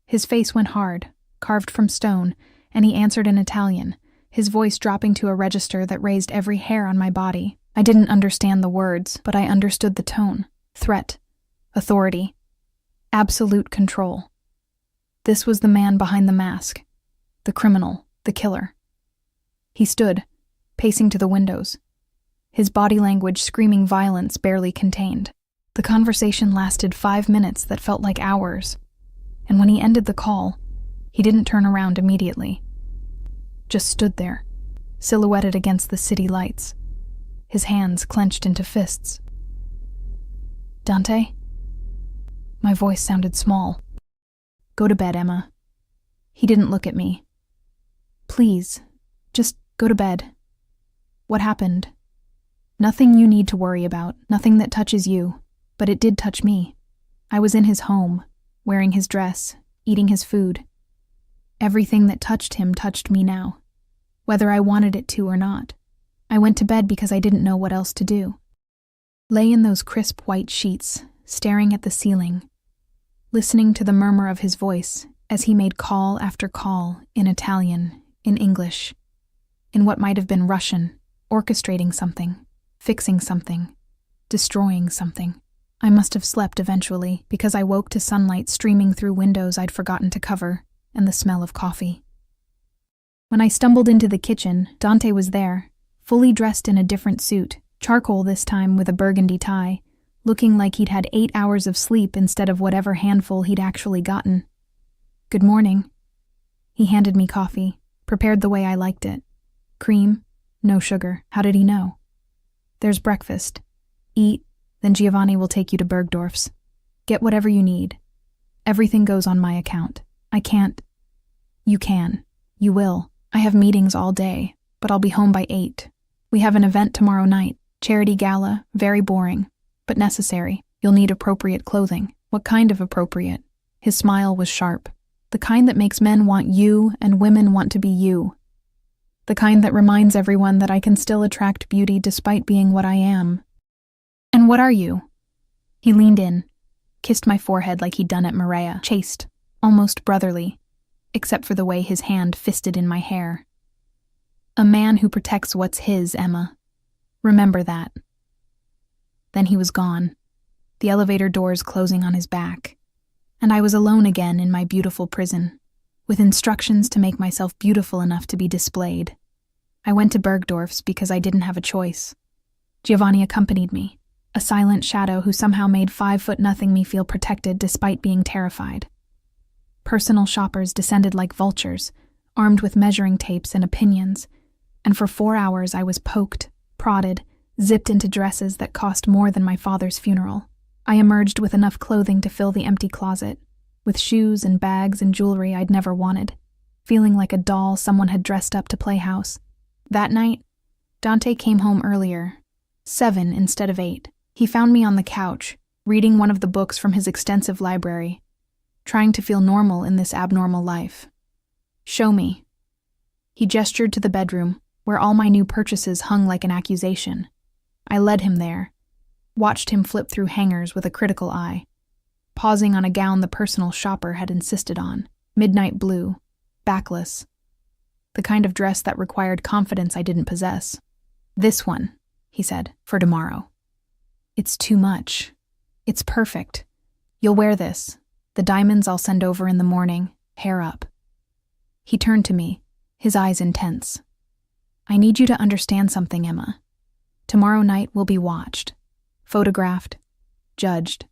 His face went hard, carved from stone, and he answered in Italian, his voice dropping to a register that raised every hair on my body. I didn't understand the words, but I understood the tone. Threat. Authority. Absolute control. This was the man behind the mask. The criminal. The killer. He stood, pacing to the windows. His body language screaming violence barely contained. The conversation lasted 5 minutes that felt like hours, and when he ended the call, he didn't turn around immediately. Just stood there, silhouetted against the city lights, his hands clenched into fists. Dante? My voice sounded small. Go to bed, Emma. He didn't look at me. Please, just go to bed. What happened? Nothing you need to worry about, nothing that touches you, but it did touch me. I was in his home, wearing his dress, eating his food. Everything that touched him touched me now, whether I wanted it to or not. I went to bed because I didn't know what else to do. Lay in those crisp white sheets, staring at the ceiling, listening to the murmur of his voice as he made call after call in Italian, in English, in what might have been Russian, orchestrating something, fixing something, destroying something. I must have slept eventually because I woke to sunlight streaming through windows I'd forgotten to cover and the smell of coffee. When I stumbled into the kitchen, Dante was there, fully dressed in a different suit, charcoal this time with a burgundy tie, looking like he'd had 8 hours of sleep instead of whatever handful he'd actually gotten. Good morning. He handed me coffee, prepared the way I liked it. Cream, no sugar. How did he know? There's breakfast. Eat, then Giovanni will take you to Bergdorf's. Get whatever you need. Everything goes on my account. I can't. You can. You will. I have meetings all day, but I'll be home by 8. We have an event tomorrow night. Charity gala, very boring, but necessary. You'll need appropriate clothing. What kind of appropriate? His smile was sharp. The kind that makes men want you and women want to be you. The kind that reminds everyone that I can still attract beauty despite being what I am. And what are you? He leaned in, kissed my forehead like he'd done at Maria, chaste, almost brotherly, except for the way his hand fisted in my hair. A man who protects what's his, Emma. Remember that. Then he was gone, the elevator doors closing on his back, and I was alone again in my beautiful prison, with instructions to make myself beautiful enough to be displayed. I went to Bergdorf's because I didn't have a choice. Giovanni accompanied me, a silent shadow who somehow made 5'0" me feel protected despite being terrified. Personal shoppers descended like vultures, armed with measuring tapes and opinions, and for 4 hours I was poked, prodded, zipped into dresses that cost more than my father's funeral. I emerged with enough clothing to fill the empty closet, with shoes and bags and jewelry I'd never wanted, feeling like a doll someone had dressed up to play house. That night, Dante came home earlier, 7 instead of 8. He found me on the couch, reading one of the books from his extensive library, trying to feel normal in this abnormal life. Show me. He gestured to the bedroom, where all my new purchases hung like an accusation. I led him there, watched him flip through hangers with a critical eye, pausing on a gown the personal shopper had insisted on, midnight blue, backless, the kind of dress that required confidence I didn't possess. This one, he said, for tomorrow. It's too much. It's perfect. You'll wear this. The diamonds I'll send over in the morning, hair up. He turned to me, his eyes intense. I need you to understand something, Emma. Tomorrow night will be watched, photographed, judged.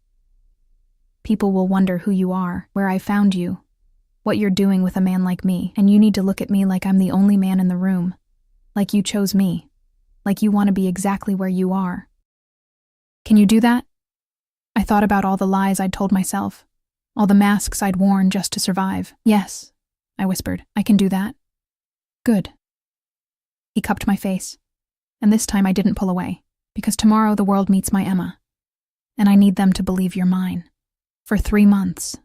People will wonder who you are, where I found you, what you're doing with a man like me, and you need to look at me like I'm the only man in the room, like you chose me, like you want to be exactly where you are. Can you do that? I thought about all the lies I'd told myself, all the masks I'd worn just to survive. Yes, I whispered, I can do that. Good. He cupped my face, and this time I didn't pull away, because tomorrow the world meets my Emma, and I need them to believe you're mine. For 3 months,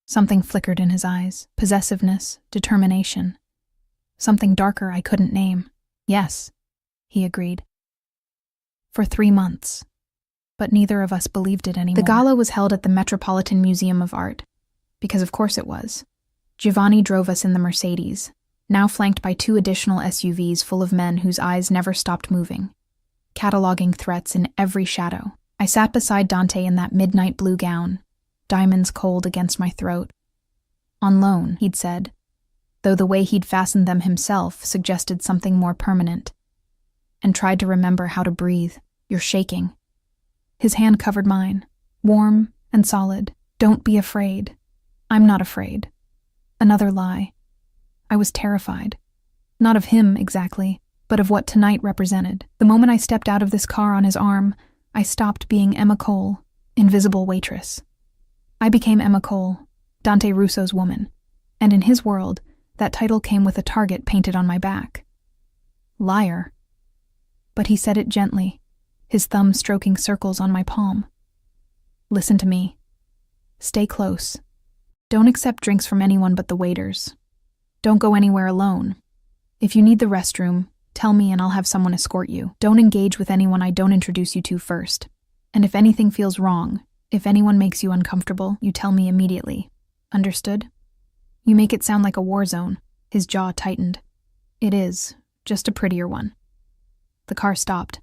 something flickered in his eyes, possessiveness, determination, something darker I couldn't name. Yes, he agreed. For 3 months, but neither of us believed it anymore. The gala was held at the Metropolitan Museum of Art, because of course it was. Giovanni drove us in the Mercedes, now flanked by 2 additional SUVs full of men whose eyes never stopped moving, cataloging threats in every shadow. I sat beside Dante in that midnight blue gown, diamonds cold against my throat. On loan, he'd said, though the way he'd fastened them himself suggested something more permanent, and tried to remember how to breathe. You're shaking. His hand covered mine, warm and solid. Don't be afraid. I'm not afraid. Another lie. I was terrified. Not of him, exactly, but of what tonight represented. The moment I stepped out of this car on his arm, I stopped being Emma Cole, Invisible Waitress. I became Emma Cole, Dante Russo's woman, and in his world, that title came with a target painted on my back. Liar. But he said it gently, his thumb stroking circles on my palm. Listen to me. Stay close. Don't accept drinks from anyone but the waiters. Don't go anywhere alone. If you need the restroom, tell me and I'll have someone escort you. Don't engage with anyone I don't introduce you to first. And if anything feels wrong, if anyone makes you uncomfortable, you tell me immediately. Understood? You make it sound like a war zone. His jaw tightened. It is, just a prettier one. The car stopped.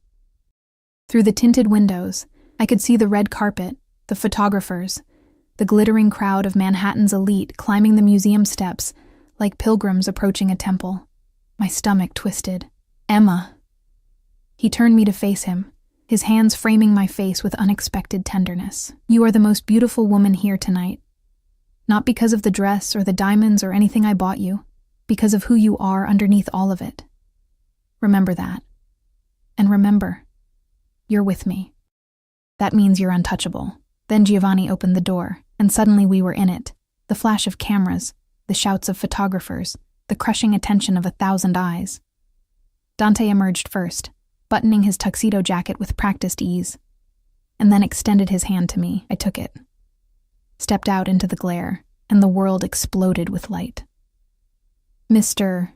Through the tinted windows, I could see the red carpet, the photographers, the glittering crowd of Manhattan's elite climbing the museum steps like pilgrims approaching a temple. My stomach twisted. Emma. He turned me to face him, his hands framing my face with unexpected tenderness. You are the most beautiful woman here tonight. Not because of the dress or the diamonds or anything I bought you, because of who you are underneath all of it. Remember that. And remember, you're with me. That means you're untouchable. Then Giovanni opened the door, and suddenly we were in it. The flash of cameras, the shouts of photographers, the crushing attention of 1,000 eyes. Dante emerged first, buttoning his tuxedo jacket with practiced ease, and then extended his hand to me. I took it, stepped out into the glare, and the world exploded with light. Mr.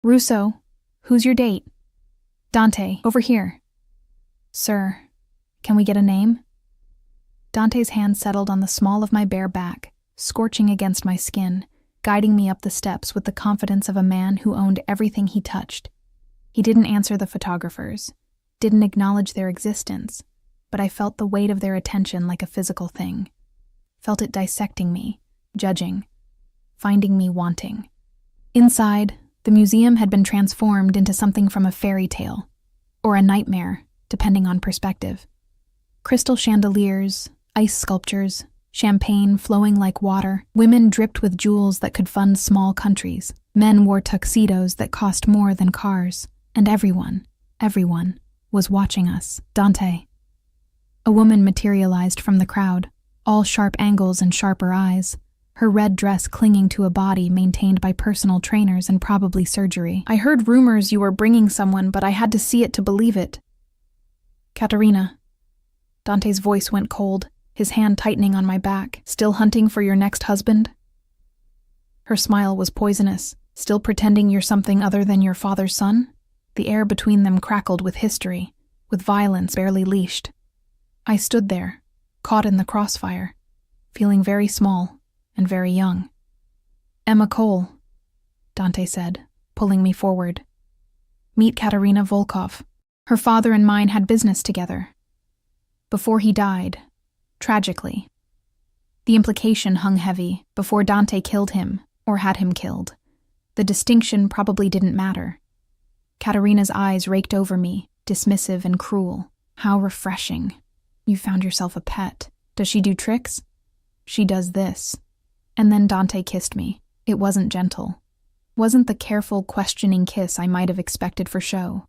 Russo, who's your date? Dante, over here. Sir, can we get a name? Dante's hand settled on the small of my bare back, scorching against my skin, guiding me up the steps with the confidence of a man who owned everything he touched. He didn't answer the photographers, didn't acknowledge their existence, but I felt the weight of their attention like a physical thing. Felt it dissecting me, judging, finding me wanting. Inside, the museum had been transformed into something from a fairy tale, or a nightmare, depending on perspective. Crystal chandeliers, ice sculptures, champagne flowing like water, women dripped with jewels that could fund small countries, men wore tuxedos that cost more than cars, and everyone was watching us. Dante. A woman materialized from the crowd, all sharp angles and sharper eyes, her red dress clinging to a body maintained by personal trainers and probably surgery. I heard rumors you were bringing someone, but I had to see it to believe it. Caterina. Dante's voice went cold, his hand tightening on my back. Still hunting for your next husband? Her smile was poisonous. Still pretending you're something other than your father's son? The air between them crackled with history, with violence barely leashed. I stood there, caught in the crossfire, feeling very small and very young. Emma Cole, Dante said, pulling me forward. Meet Katerina Volkov. Her father and mine had business together. Before he died, tragically. The implication hung heavy before Dante killed him or had him killed. The distinction probably didn't matter. Katerina's eyes raked over me, dismissive and cruel. How refreshing. You found yourself a pet. Does she do tricks? She does this. And then Dante kissed me. It wasn't gentle. Wasn't the careful, questioning kiss I might have expected for show.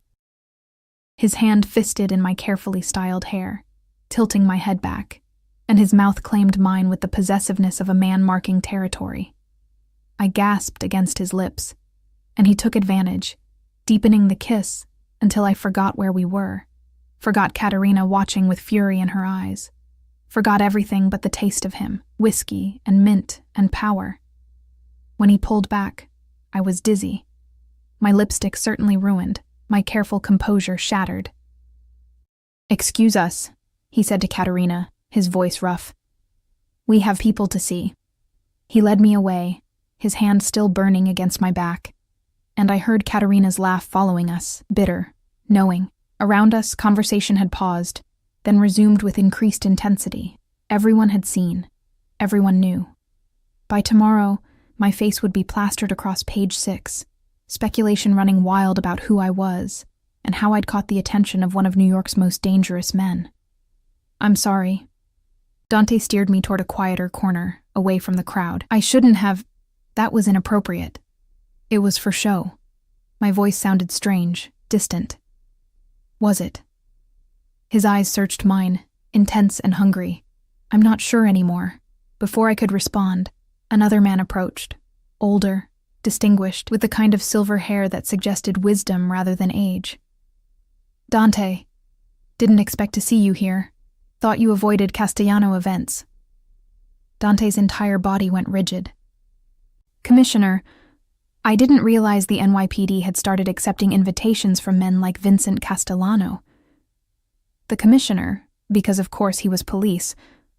His hand fisted in my carefully styled hair, tilting my head back, and his mouth claimed mine with the possessiveness of a man marking territory. I gasped against his lips, and he took advantage, deepening the kiss until I forgot where we were, forgot Katerina watching with fury in her eyes, forgot everything but the taste of him, whiskey and mint and power. When he pulled back, I was dizzy. My lipstick certainly ruined, my careful composure shattered. "Excuse us," he said to Katerina, his voice rough. "We have people to see." He led me away, his hand still burning against my back, and I heard Katerina's laugh following us, bitter, knowing. Around us, conversation had paused, then resumed with increased intensity. Everyone had seen. Everyone knew. By tomorrow, my face would be plastered across page 6, speculation running wild about who I was, and how I'd caught the attention of one of New York's most dangerous men. "I'm sorry." Dante steered me toward a quieter corner, away from the crowd. "I shouldn't have. That was inappropriate. It was for show." My voice sounded strange, distant. Was it? His eyes searched mine, intense and hungry. I'm not sure anymore. Before I could respond, another man approached, older, distinguished, with the kind of silver hair that suggested wisdom rather than age. Dante, didn't expect to see you here. Thought you avoided Castellano events. Dante's entire body went rigid. Commissioner, I didn't realize the NYPD had started accepting invitations from men like Vincent Castellano. The commissioner, because of course he was police,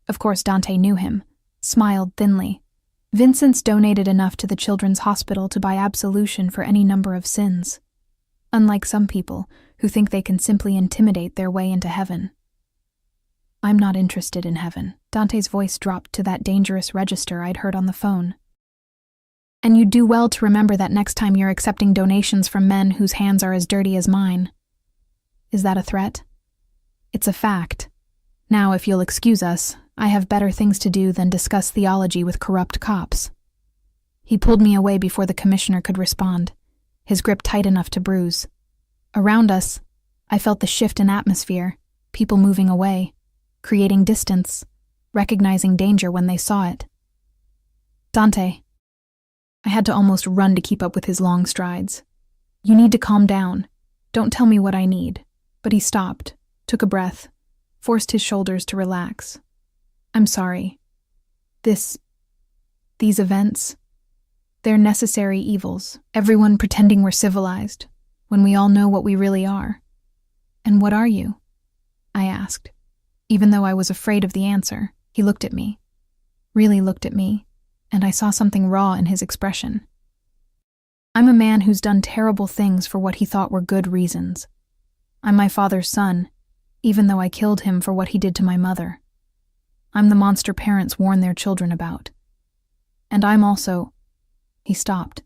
of course Dante knew him, smiled thinly. Vincent's donated enough to the children's hospital to buy absolution for any number of sins. Unlike some people who think they can simply intimidate their way into heaven. I'm not interested in heaven. Dante's voice dropped to that dangerous register I'd heard on the phone. And you'd do well to remember that next time you're accepting donations from men whose hands are as dirty as mine. Is that a threat? It's a fact. Now, if you'll excuse us, I have better things to do than discuss theology with corrupt cops. He pulled me away before the commissioner could respond, his grip tight enough to bruise. Around us, I felt the shift in atmosphere, people moving away, creating distance, recognizing danger when they saw it. Dante. I had to almost run to keep up with his long strides. You need to calm down. Don't tell me what I need. But he stopped, took a breath, forced his shoulders to relax. I'm sorry. These events, they're necessary evils. Everyone pretending we're civilized, when we all know what we really are. And what are you? I asked. Even though I was afraid of the answer, he looked at me. Really looked at me, and I saw something raw in his expression. I'm a man who's done terrible things for what he thought were good reasons. I'm my father's son, even though I killed him for what he did to my mother. I'm the monster parents warn their children about. And I'm also... He stopped,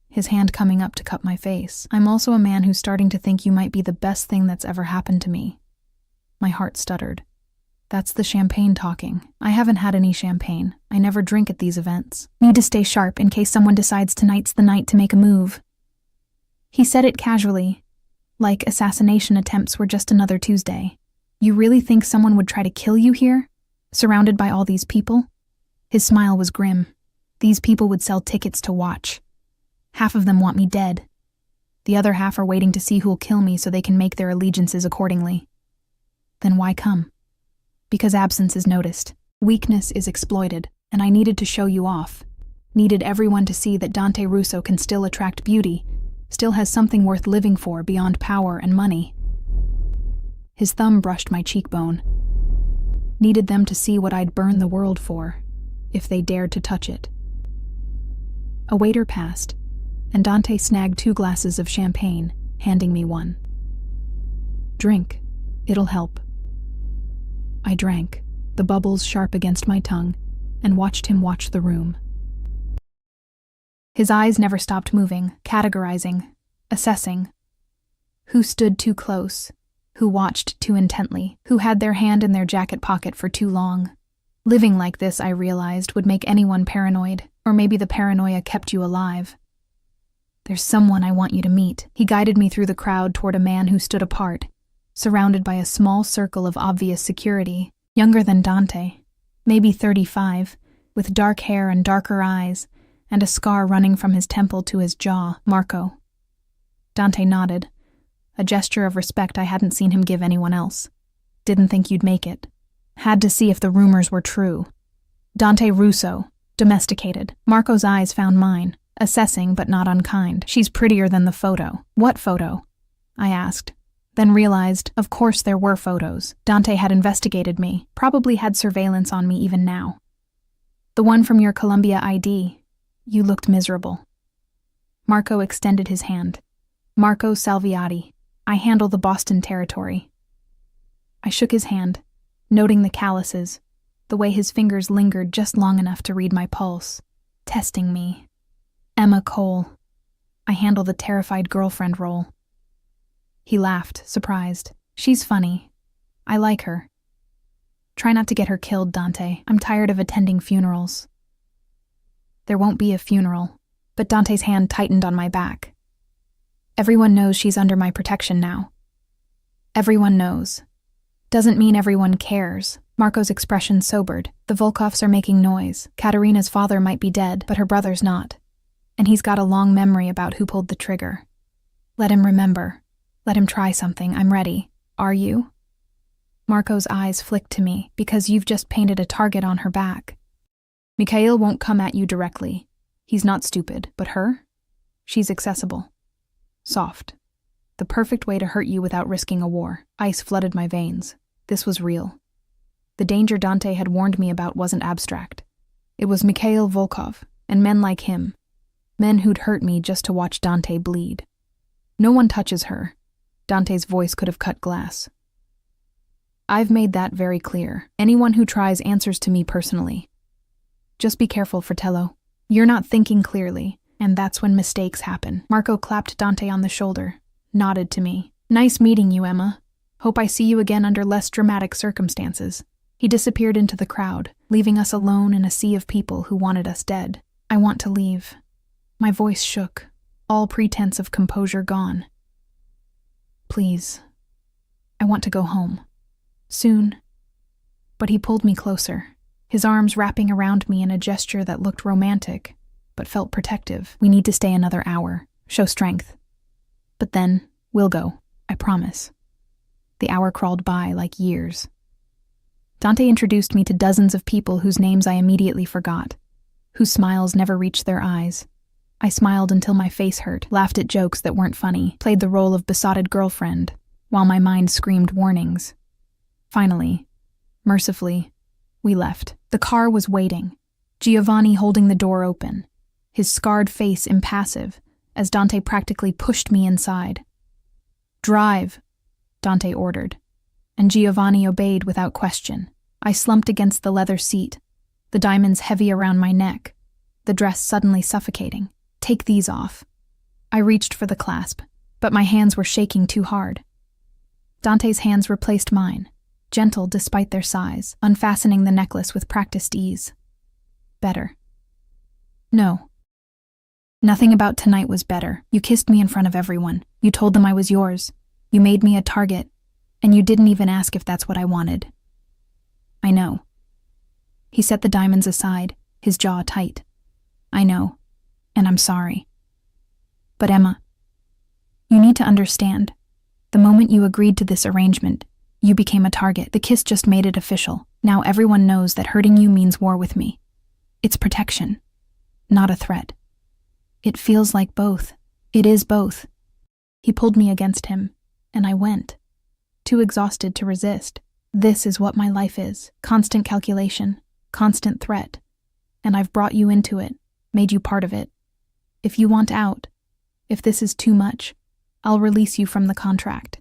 his hand coming up to cup my face. I'm also a man who's starting to think you might be the best thing that's ever happened to me. My heart stuttered. That's the champagne talking. I haven't had any champagne. I never drink at these events. Need to stay sharp in case someone decides tonight's the night to make a move. He said it casually, like assassination attempts were just another Tuesday. You really think someone would try to kill you here, surrounded by all these people? His smile was grim. These people would sell tickets to watch. Half of them want me dead. The other half are waiting to see who'll kill me so they can make their allegiances accordingly. Then why come? Because absence is noticed. Weakness is exploited, and I needed to show you off. Needed everyone to see that Dante Russo can still attract beauty, still has something worth living for beyond power and money. His thumb brushed my cheekbone. Needed them to see what I'd burn the world for, if they dared to touch it. A waiter passed, and Dante snagged 2 glasses of champagne, handing me one. Drink. It'll help. I drank, the bubbles sharp against my tongue, and watched him watch the room. His eyes never stopped moving, categorizing, assessing. Who stood too close? Who watched too intently? Who had their hand in their jacket pocket for too long? Living like this, I realized, would make anyone paranoid, or maybe the paranoia kept you alive. There's someone I want you to meet. He guided me through the crowd toward a man who stood apart, surrounded by a small circle of obvious security, younger than Dante, maybe 35, with dark hair and darker eyes, and a scar running from his temple to his jaw. Marco. Dante nodded, a gesture of respect I hadn't seen him give anyone else. Didn't think you'd make it. Had to see if the rumors were true. Dante Russo, domesticated. Marco's eyes found mine, assessing but not unkind. She's prettier than the photo. What photo? I asked. Then realized, of course there were photos. Dante had investigated me, probably had surveillance on me even now. The one from your Columbia ID. You looked miserable. Marco extended his hand. Marco Salviati. I handle the Boston territory. I shook his hand, noting the calluses, the way his fingers lingered just long enough to read my pulse, testing me. Emma Cole. I handle the terrified girlfriend role. He laughed, surprised. She's funny. I like her. Try not to get her killed, Dante. I'm tired of attending funerals. There won't be a funeral, but Dante's hand tightened on my back. Everyone knows she's under my protection now. Everyone knows. Doesn't mean everyone cares. Marco's expression sobered. The Volkovs are making noise. Katerina's father might be dead, but her brother's not. And he's got a long memory about who pulled the trigger. Let him remember. Let him try something. I'm ready. Are you? Marco's eyes flicked to me, because you've just painted a target on her back. Mikhail won't come at you directly. He's not stupid, but her? She's accessible. Soft. The perfect way to hurt you without risking a war. Ice flooded my veins. This was real. The danger Dante had warned me about wasn't abstract. It was Mikhail Volkov, and men like him. Men who'd hurt me just to watch Dante bleed. No one touches her. Dante's voice could have cut glass. I've made that very clear. Anyone who tries answers to me personally. Just be careful, Fratello. You're not thinking clearly, and that's when mistakes happen. Marco clapped Dante on the shoulder, nodded to me. Nice meeting you, Emma. Hope I see you again under less dramatic circumstances. He disappeared into the crowd, leaving us alone in a sea of people who wanted us dead. I want to leave. My voice shook, all pretense of composure gone. Please. I want to go home. Soon. But he pulled me closer, his arms wrapping around me in a gesture that looked romantic, but felt protective. We need to stay another hour, show strength. But then, we'll go, I promise. The hour crawled by like years. Dante introduced me to dozens of people whose names I immediately forgot, whose smiles never reached their eyes. I smiled until my face hurt, laughed at jokes that weren't funny, played the role of besotted girlfriend, while my mind screamed warnings. Finally, mercifully, we left. The car was waiting, Giovanni holding the door open, his scarred face impassive, as Dante practically pushed me inside. Drive, Dante ordered, and Giovanni obeyed without question. I slumped against the leather seat, the diamonds heavy around my neck, the dress suddenly suffocating. Take these off. I reached for the clasp, but my hands were shaking too hard. Dante's hands replaced mine, gentle despite their size, unfastening the necklace with practiced ease. Better. No. Nothing about tonight was better. You kissed me in front of everyone. You told them I was yours. You made me a target, and you didn't even ask if that's what I wanted. I know. He set the diamonds aside, his jaw tight. I know, and I'm sorry. But Emma, you need to understand. The moment you agreed to this arrangement, you became a target. The kiss just made it official. Now everyone knows that hurting you means war with me. It's protection, not a threat. It feels like both. It is both. He pulled me against him, and I went, too exhausted to resist. This is what my life is. Constant calculation, constant threat. And I've brought you into it, made you part of it. If you want out, if this is too much, I'll release you from the contract.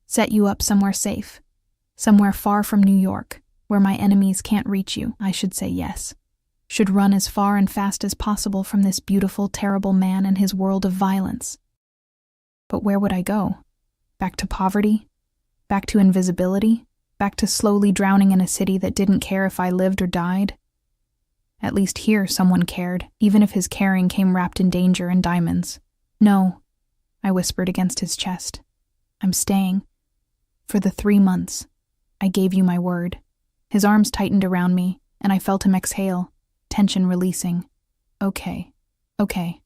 Set you up somewhere safe, somewhere far from New York, where my enemies can't reach you. I should say yes. Should run as far and fast as possible from this beautiful, terrible man and his world of violence. But where would I go? Back to poverty? Back to invisibility? Back to slowly drowning in a city that didn't care if I lived or died? At least here someone cared, even if his caring came wrapped in danger and diamonds. No, I whispered against his chest. I'm staying. For the 3 months. I gave you my word. His arms tightened around me, and I felt him exhale, tension releasing. Okay,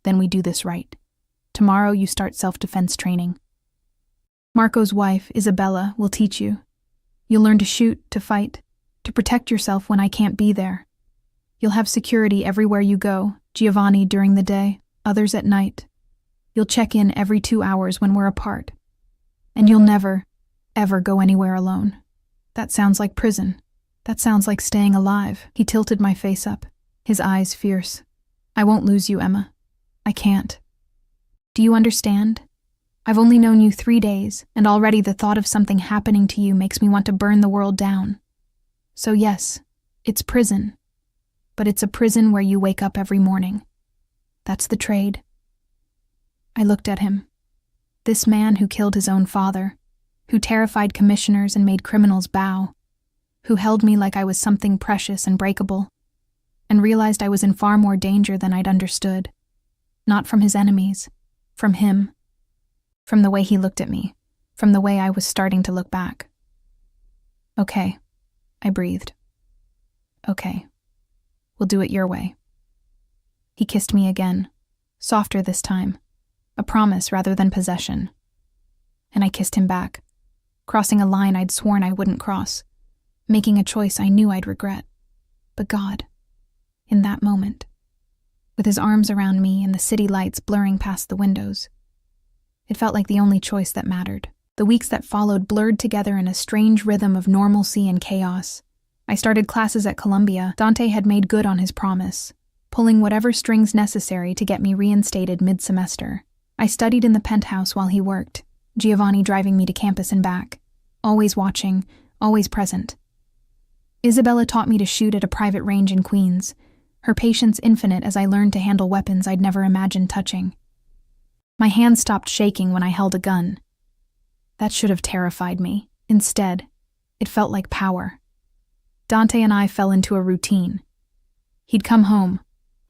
then we do this right. Tomorrow you start self-defense training. Marco's wife, Isabella, will teach you. You'll learn to shoot, to fight, to protect yourself when I can't be there. You'll have security everywhere you go, Giovanni during the day, others at night. You'll check in every 2 hours when we're apart. And you'll never, ever go anywhere alone. That sounds like prison. That sounds like staying alive. He tilted my face up, his eyes fierce. I won't lose you, Emma. I can't. Do you understand? I've only known you 3 days, and already the thought of something happening to you makes me want to burn the world down. So yes, it's prison. But it's a prison where you wake up every morning. That's the trade. I looked at him. This man who killed his own father, who terrified commissioners and made criminals bow, who held me like I was something precious and breakable, and realized I was in far more danger than I'd understood. Not from his enemies, from him. From the way he looked at me, from the way I was starting to look back. Okay, I breathed. Okay, we'll do it your way. He kissed me again, softer this time, a promise rather than possession. And I kissed him back, crossing a line I'd sworn I wouldn't cross, making a choice I knew I'd regret. But God, in that moment, with his arms around me and the city lights blurring past the windows, it felt like the only choice that mattered. The weeks that followed blurred together in a strange rhythm of normalcy and chaos. I started classes at Columbia. Dante had made good on his promise, pulling whatever strings necessary to get me reinstated mid-semester. I studied in the penthouse while he worked, Giovanni driving me to campus and back, always watching, always present. Isabella taught me to shoot at a private range in Queens, her patience infinite as I learned to handle weapons I'd never imagined touching. My hands stopped shaking when I held a gun. That should have terrified me. Instead, it felt like power. Dante and I fell into a routine. He'd come home,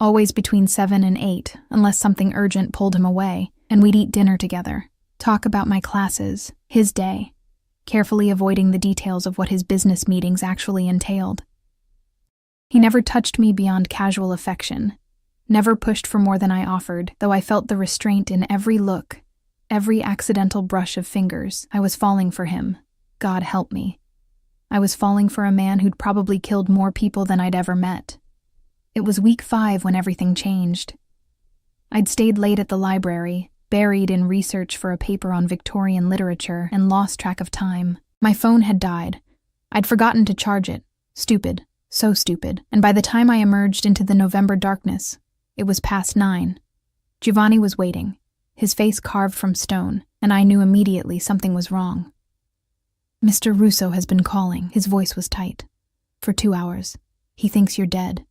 always between 7 and 8, unless something urgent pulled him away, and we'd eat dinner together, talk about my classes, his day, carefully avoiding the details of what his business meetings actually entailed. He never touched me beyond casual affection, never pushed for more than I offered, though I felt the restraint in every look, every accidental brush of fingers. I was falling for him. God help me. I was falling for a man who'd probably killed more people than I'd ever met. It was week 5 when everything changed. I'd stayed late at the library, buried in research for a paper on Victorian literature, and lost track of time. My phone had died. I'd forgotten to charge it. Stupid. So stupid. And by the time I emerged into the November darkness, it was past 9. Giovanni was waiting, his face carved from stone, and I knew immediately something was wrong. Mr. Russo has been calling. His voice was tight. For 2 hours. He thinks you're dead.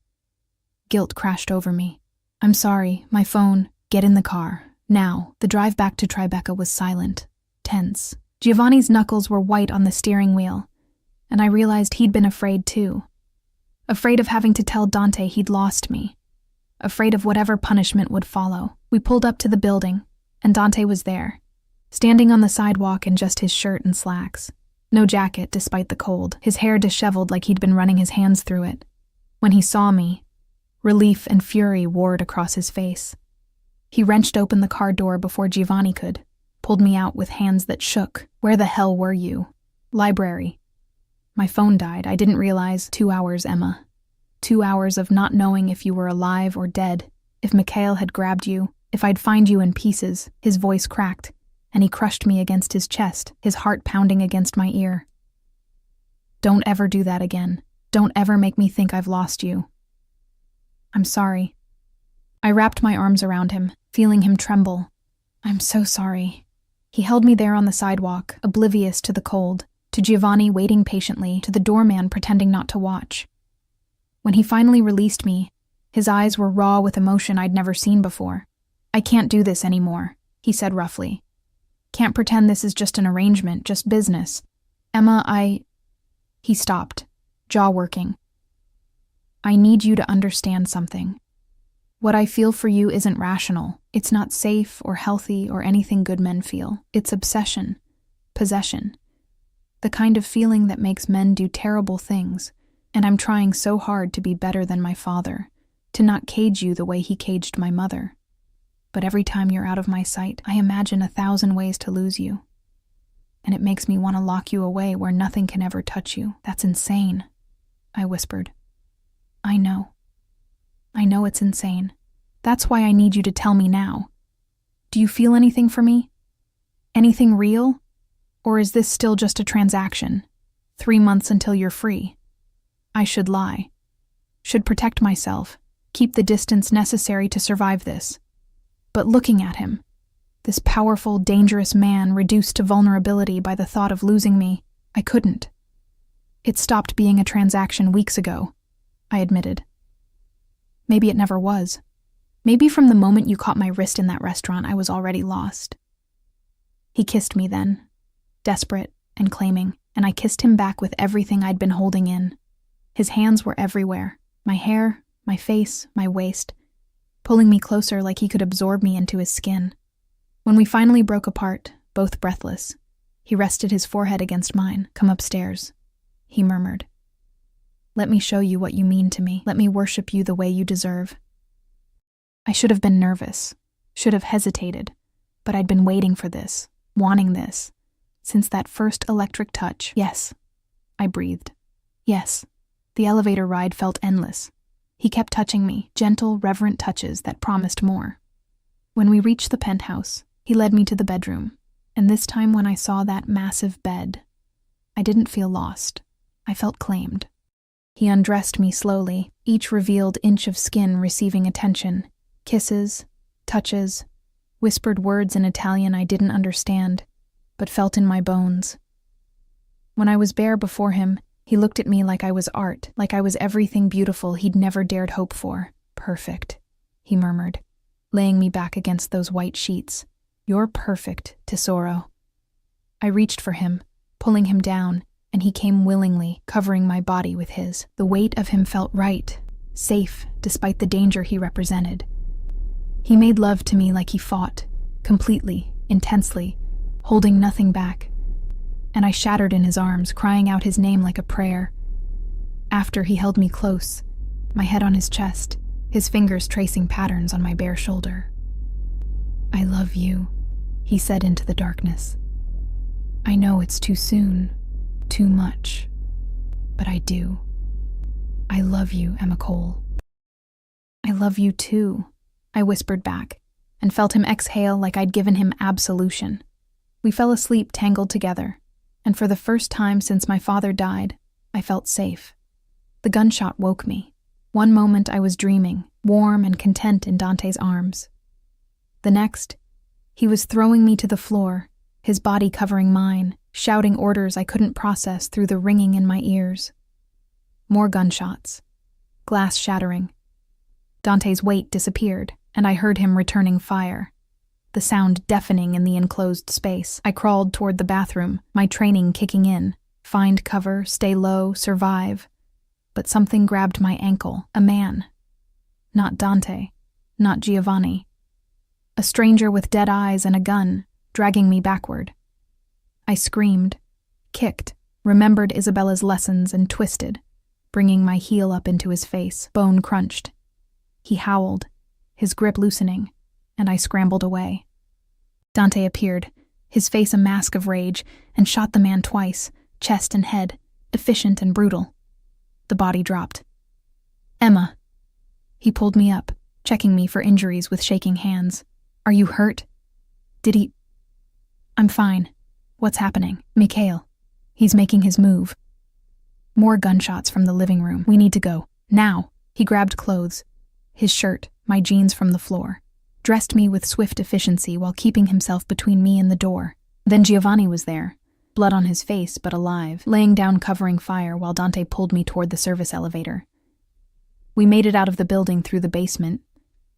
Guilt crashed over me. I'm sorry, my phone. Get in the car. Now. The drive back to Tribeca was silent, tense. Giovanni's knuckles were white on the steering wheel, and I realized he'd been afraid too. Afraid of having to tell Dante he'd lost me. Afraid of whatever punishment would follow. We pulled up to the building, and Dante was there, standing on the sidewalk in just his shirt and slacks. No jacket, despite the cold, his hair disheveled like he'd been running his hands through it. When he saw me, relief and fury warred across his face. He wrenched open the car door before Giovanni could, pulled me out with hands that shook. Where the hell were you? Library. My phone died. I didn't realize. 2 hours, Emma. 2 hours of not knowing if you were alive or dead, if Mikhail had grabbed you, if I'd find you in pieces. His voice cracked, and he crushed me against his chest, his heart pounding against my ear. Don't ever do that again. Don't ever make me think I've lost you. I'm sorry. I wrapped my arms around him, feeling him tremble. I'm so sorry. He held me there on the sidewalk, oblivious to the cold, to Giovanni waiting patiently, to the doorman pretending not to watch. When he finally released me, his eyes were raw with emotion I'd never seen before. I can't do this anymore, he said roughly. Can't pretend this is just an arrangement, just business. Emma, He stopped, jaw working. I need you to understand something. What I feel for you isn't rational. It's not safe or healthy or anything good men feel. It's obsession, possession. The kind of feeling that makes men do terrible things, and I'm trying so hard to be better than my father, to not cage you the way he caged my mother. But every time you're out of my sight, I imagine 1,000 ways to lose you. And it makes me want to lock you away where nothing can ever touch you. That's insane, I whispered. I know it's insane. That's why I need you to tell me now. Do you feel anything for me? Anything real? Or is this still just a transaction? 3 months until you're free. I should lie. Should protect myself, keep the distance necessary to survive this. But looking at him, this powerful, dangerous man reduced to vulnerability by the thought of losing me, I couldn't. It stopped being a transaction weeks ago, I admitted. Maybe it never was. Maybe from the moment you caught my wrist in that restaurant, I was already lost. He kissed me then, desperate and claiming, and I kissed him back with everything I'd been holding in. His hands were everywhere, my hair, my face, my waist, pulling me closer like he could absorb me into his skin. When we finally broke apart, both breathless, he rested his forehead against mine. Come upstairs. he murmured. "Let me show you what you mean to me. Let me worship you the way you deserve." I should have been nervous, should have hesitated, but I'd been waiting for this, wanting this, since that first electric touch. "Yes," I breathed. "Yes." The elevator ride felt endless. He kept touching me, gentle, reverent touches that promised more. When we reached the penthouse, he led me to the bedroom, and this time when I saw that massive bed, I didn't feel lost. I felt claimed. He undressed me slowly, each revealed inch of skin receiving attention, kisses, touches, whispered words in Italian I didn't understand, but felt in my bones. When I was bare before him, he looked at me like I was art, like I was everything beautiful he'd never dared hope for. "Perfect," he murmured, laying me back against those white sheets. "You're perfect, Tesoro." I reached for him, pulling him down, and he came willingly, covering my body with his. The weight of him felt right, safe, despite the danger he represented. He made love to me like he fought, completely, intensely, holding nothing back. And I shattered in his arms, crying out his name like a prayer. After, he held me close, my head on his chest, his fingers tracing patterns on my bare shoulder. "I love you," he said into the darkness. "I know it's too soon, too much, but I do. I love you, Emma Cole." "I love you too," I whispered back, and felt him exhale like I'd given him absolution. We fell asleep tangled together, and for the first time since my father died, I felt safe. The gunshot woke me. One moment I was dreaming, warm and content in Dante's arms. The next, he was throwing me to the floor, his body covering mine, shouting orders I couldn't process through the ringing in my ears. More gunshots. Glass shattering. Dante's weight disappeared, and I heard him returning fire. The sound deafening in the enclosed space. I crawled toward the bathroom, my training kicking in. Find cover, stay low, survive. But something grabbed my ankle. A man. Not Dante. Not Giovanni. A stranger with dead eyes and a gun, dragging me backward. I screamed, kicked, remembered Isabella's lessons and twisted, bringing my heel up into his face, bone crunched. He howled, his grip loosening, and I scrambled away. Dante appeared, his face a mask of rage, and shot the man twice, chest and head, efficient and brutal. The body dropped. "Emma." He pulled me up, checking me for injuries with shaking hands. "Are you hurt? Did he—" "I'm fine. What's happening?" "Mikhail. He's making his move." More gunshots from the living room. "We need to go. Now." He grabbed clothes, his shirt, my jeans from the floor, dressed me with swift efficiency while keeping himself between me and the door. Then Giovanni was there, blood on his face but alive, laying down covering fire while Dante pulled me toward the service elevator. We made it out of the building through the basement,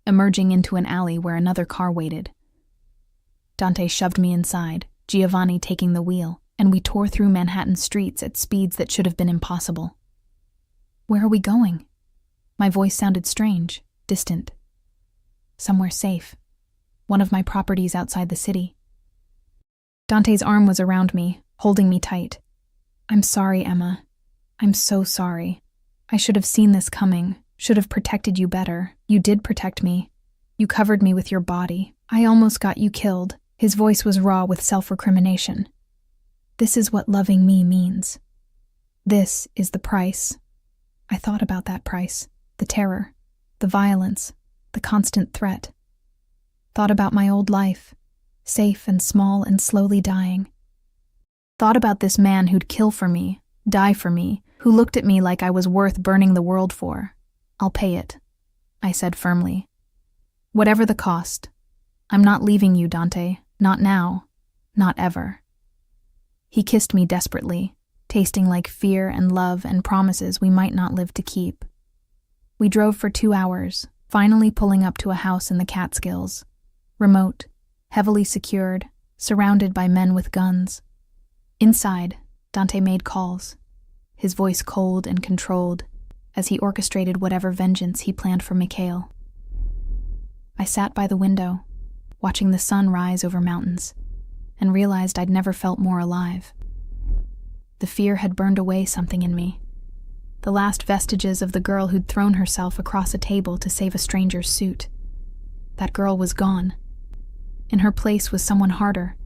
emerging into an alley where another car waited. Dante shoved me inside, Giovanni taking the wheel, and we tore through Manhattan streets at speeds that should have been impossible. "Where are we going?" My voice sounded strange, distant. "Somewhere safe. One of my properties outside the city." Dante's arm was around me, holding me tight. "I'm sorry, Emma. I'm so sorry. I should have seen this coming, should have protected you better. You did protect me. You covered me with your body. I almost got you killed." His voice was raw with self-recrimination. "This is what loving me means. This is the price." I thought about that price, the terror, the violence, the constant threat. Thought about my old life, safe and small and slowly dying. Thought about this man who'd kill for me, die for me, who looked at me like I was worth burning the world for. "I'll pay it," I said firmly. "Whatever the cost. I'm not leaving you, Dante. Not now. Not ever." He kissed me desperately, tasting like fear and love and promises we might not live to keep. We drove for 2 hours, finally pulling up to a house in the Catskills. Remote, heavily secured, surrounded by men with guns. Inside, Dante made calls, his voice cold and controlled, as he orchestrated whatever vengeance he planned for Mikhail. I sat by the window, watching the sun rise over mountains, and realized I'd never felt more alive. The fear had burned away something in me. The last vestiges of the girl who'd thrown herself across a table to save a stranger's suit. That girl was gone. In her place was someone harder.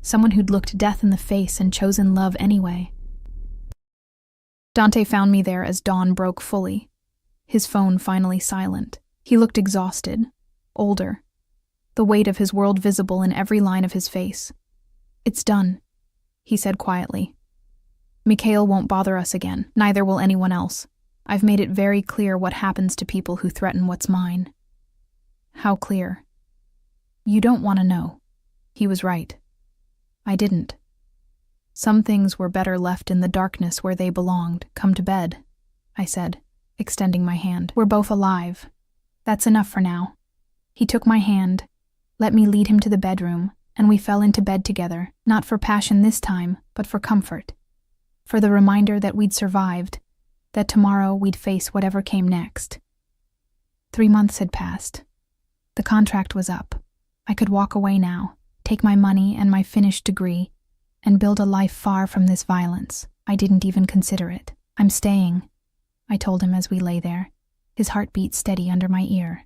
Someone who'd looked death in the face and chosen love anyway. Dante found me there as dawn broke fully. His phone finally silent. He looked exhausted, older, the weight of his world visible in every line of his face. "It's done," he said quietly. "Mikhail won't bother us again. Neither will anyone else. I've made it very clear what happens to people who threaten what's mine." "How clear?" "You don't want to know." He was right. I didn't. Some things were better left in the darkness where they belonged. "Come to bed," I said, extending my hand. "We're both alive. That's enough for now." He took my hand, let me lead him to the bedroom, and we fell into bed together, not for passion this time, but for comfort. For the reminder that we'd survived, that tomorrow we'd face whatever came next. 3 months had passed. The contract was up. I could walk away now, take my money and my finished degree, and build a life far from this violence. I didn't even consider it. "I'm staying," I told him as we lay there, his heartbeat steady under my ear.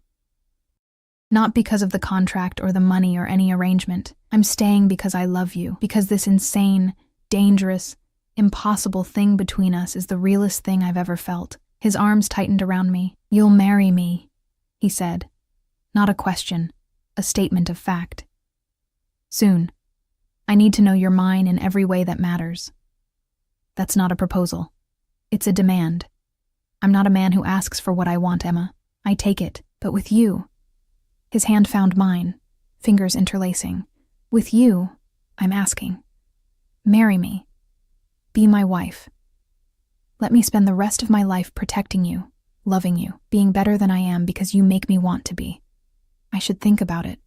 "Not because of the contract or the money or any arrangement. I'm staying because I love you, because this insane, dangerous, impossible thing between us is the realest thing I've ever felt." His arms tightened around me. "You'll marry me," he said. Not a question, a statement of fact. "Soon. I need to know you're mine in every way that matters." "That's not a proposal. It's a demand. I'm not a man who asks for what I want, Emma. I take it, but with you." His hand found mine, fingers interlacing. "With you, I'm asking. Marry me. Be my wife. Let me spend the rest of my life protecting you, loving you, being better than I am because you make me want to be." I should think about it.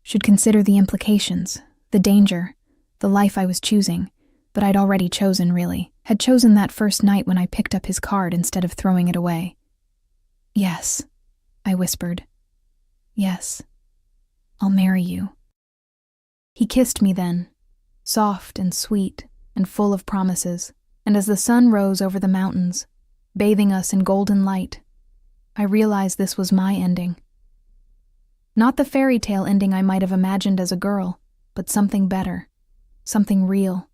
Should consider the implications, the danger, the life I was choosing, but I'd already chosen, really. Had chosen that first night when I picked up his card instead of throwing it away. "Yes," I whispered. "Yes, I'll marry you." He kissed me then, soft and sweet and full of promises, and as the sun rose over the mountains, bathing us in golden light, I realized this was my ending. Not the fairy tale ending I might have imagined as a girl, but something better, something real.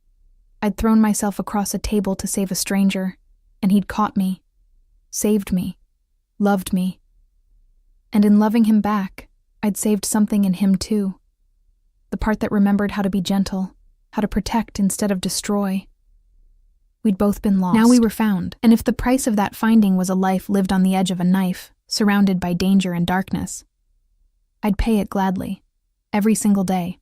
I'd thrown myself across a table to save a stranger, and he'd caught me, saved me, loved me. And in loving him back, I'd saved something in him too. The part that remembered how to be gentle, how to protect instead of destroy. We'd both been lost. Now we were found, and if the price of that finding was a life lived on the edge of a knife, surrounded by danger and darkness, I'd pay it gladly, every single day.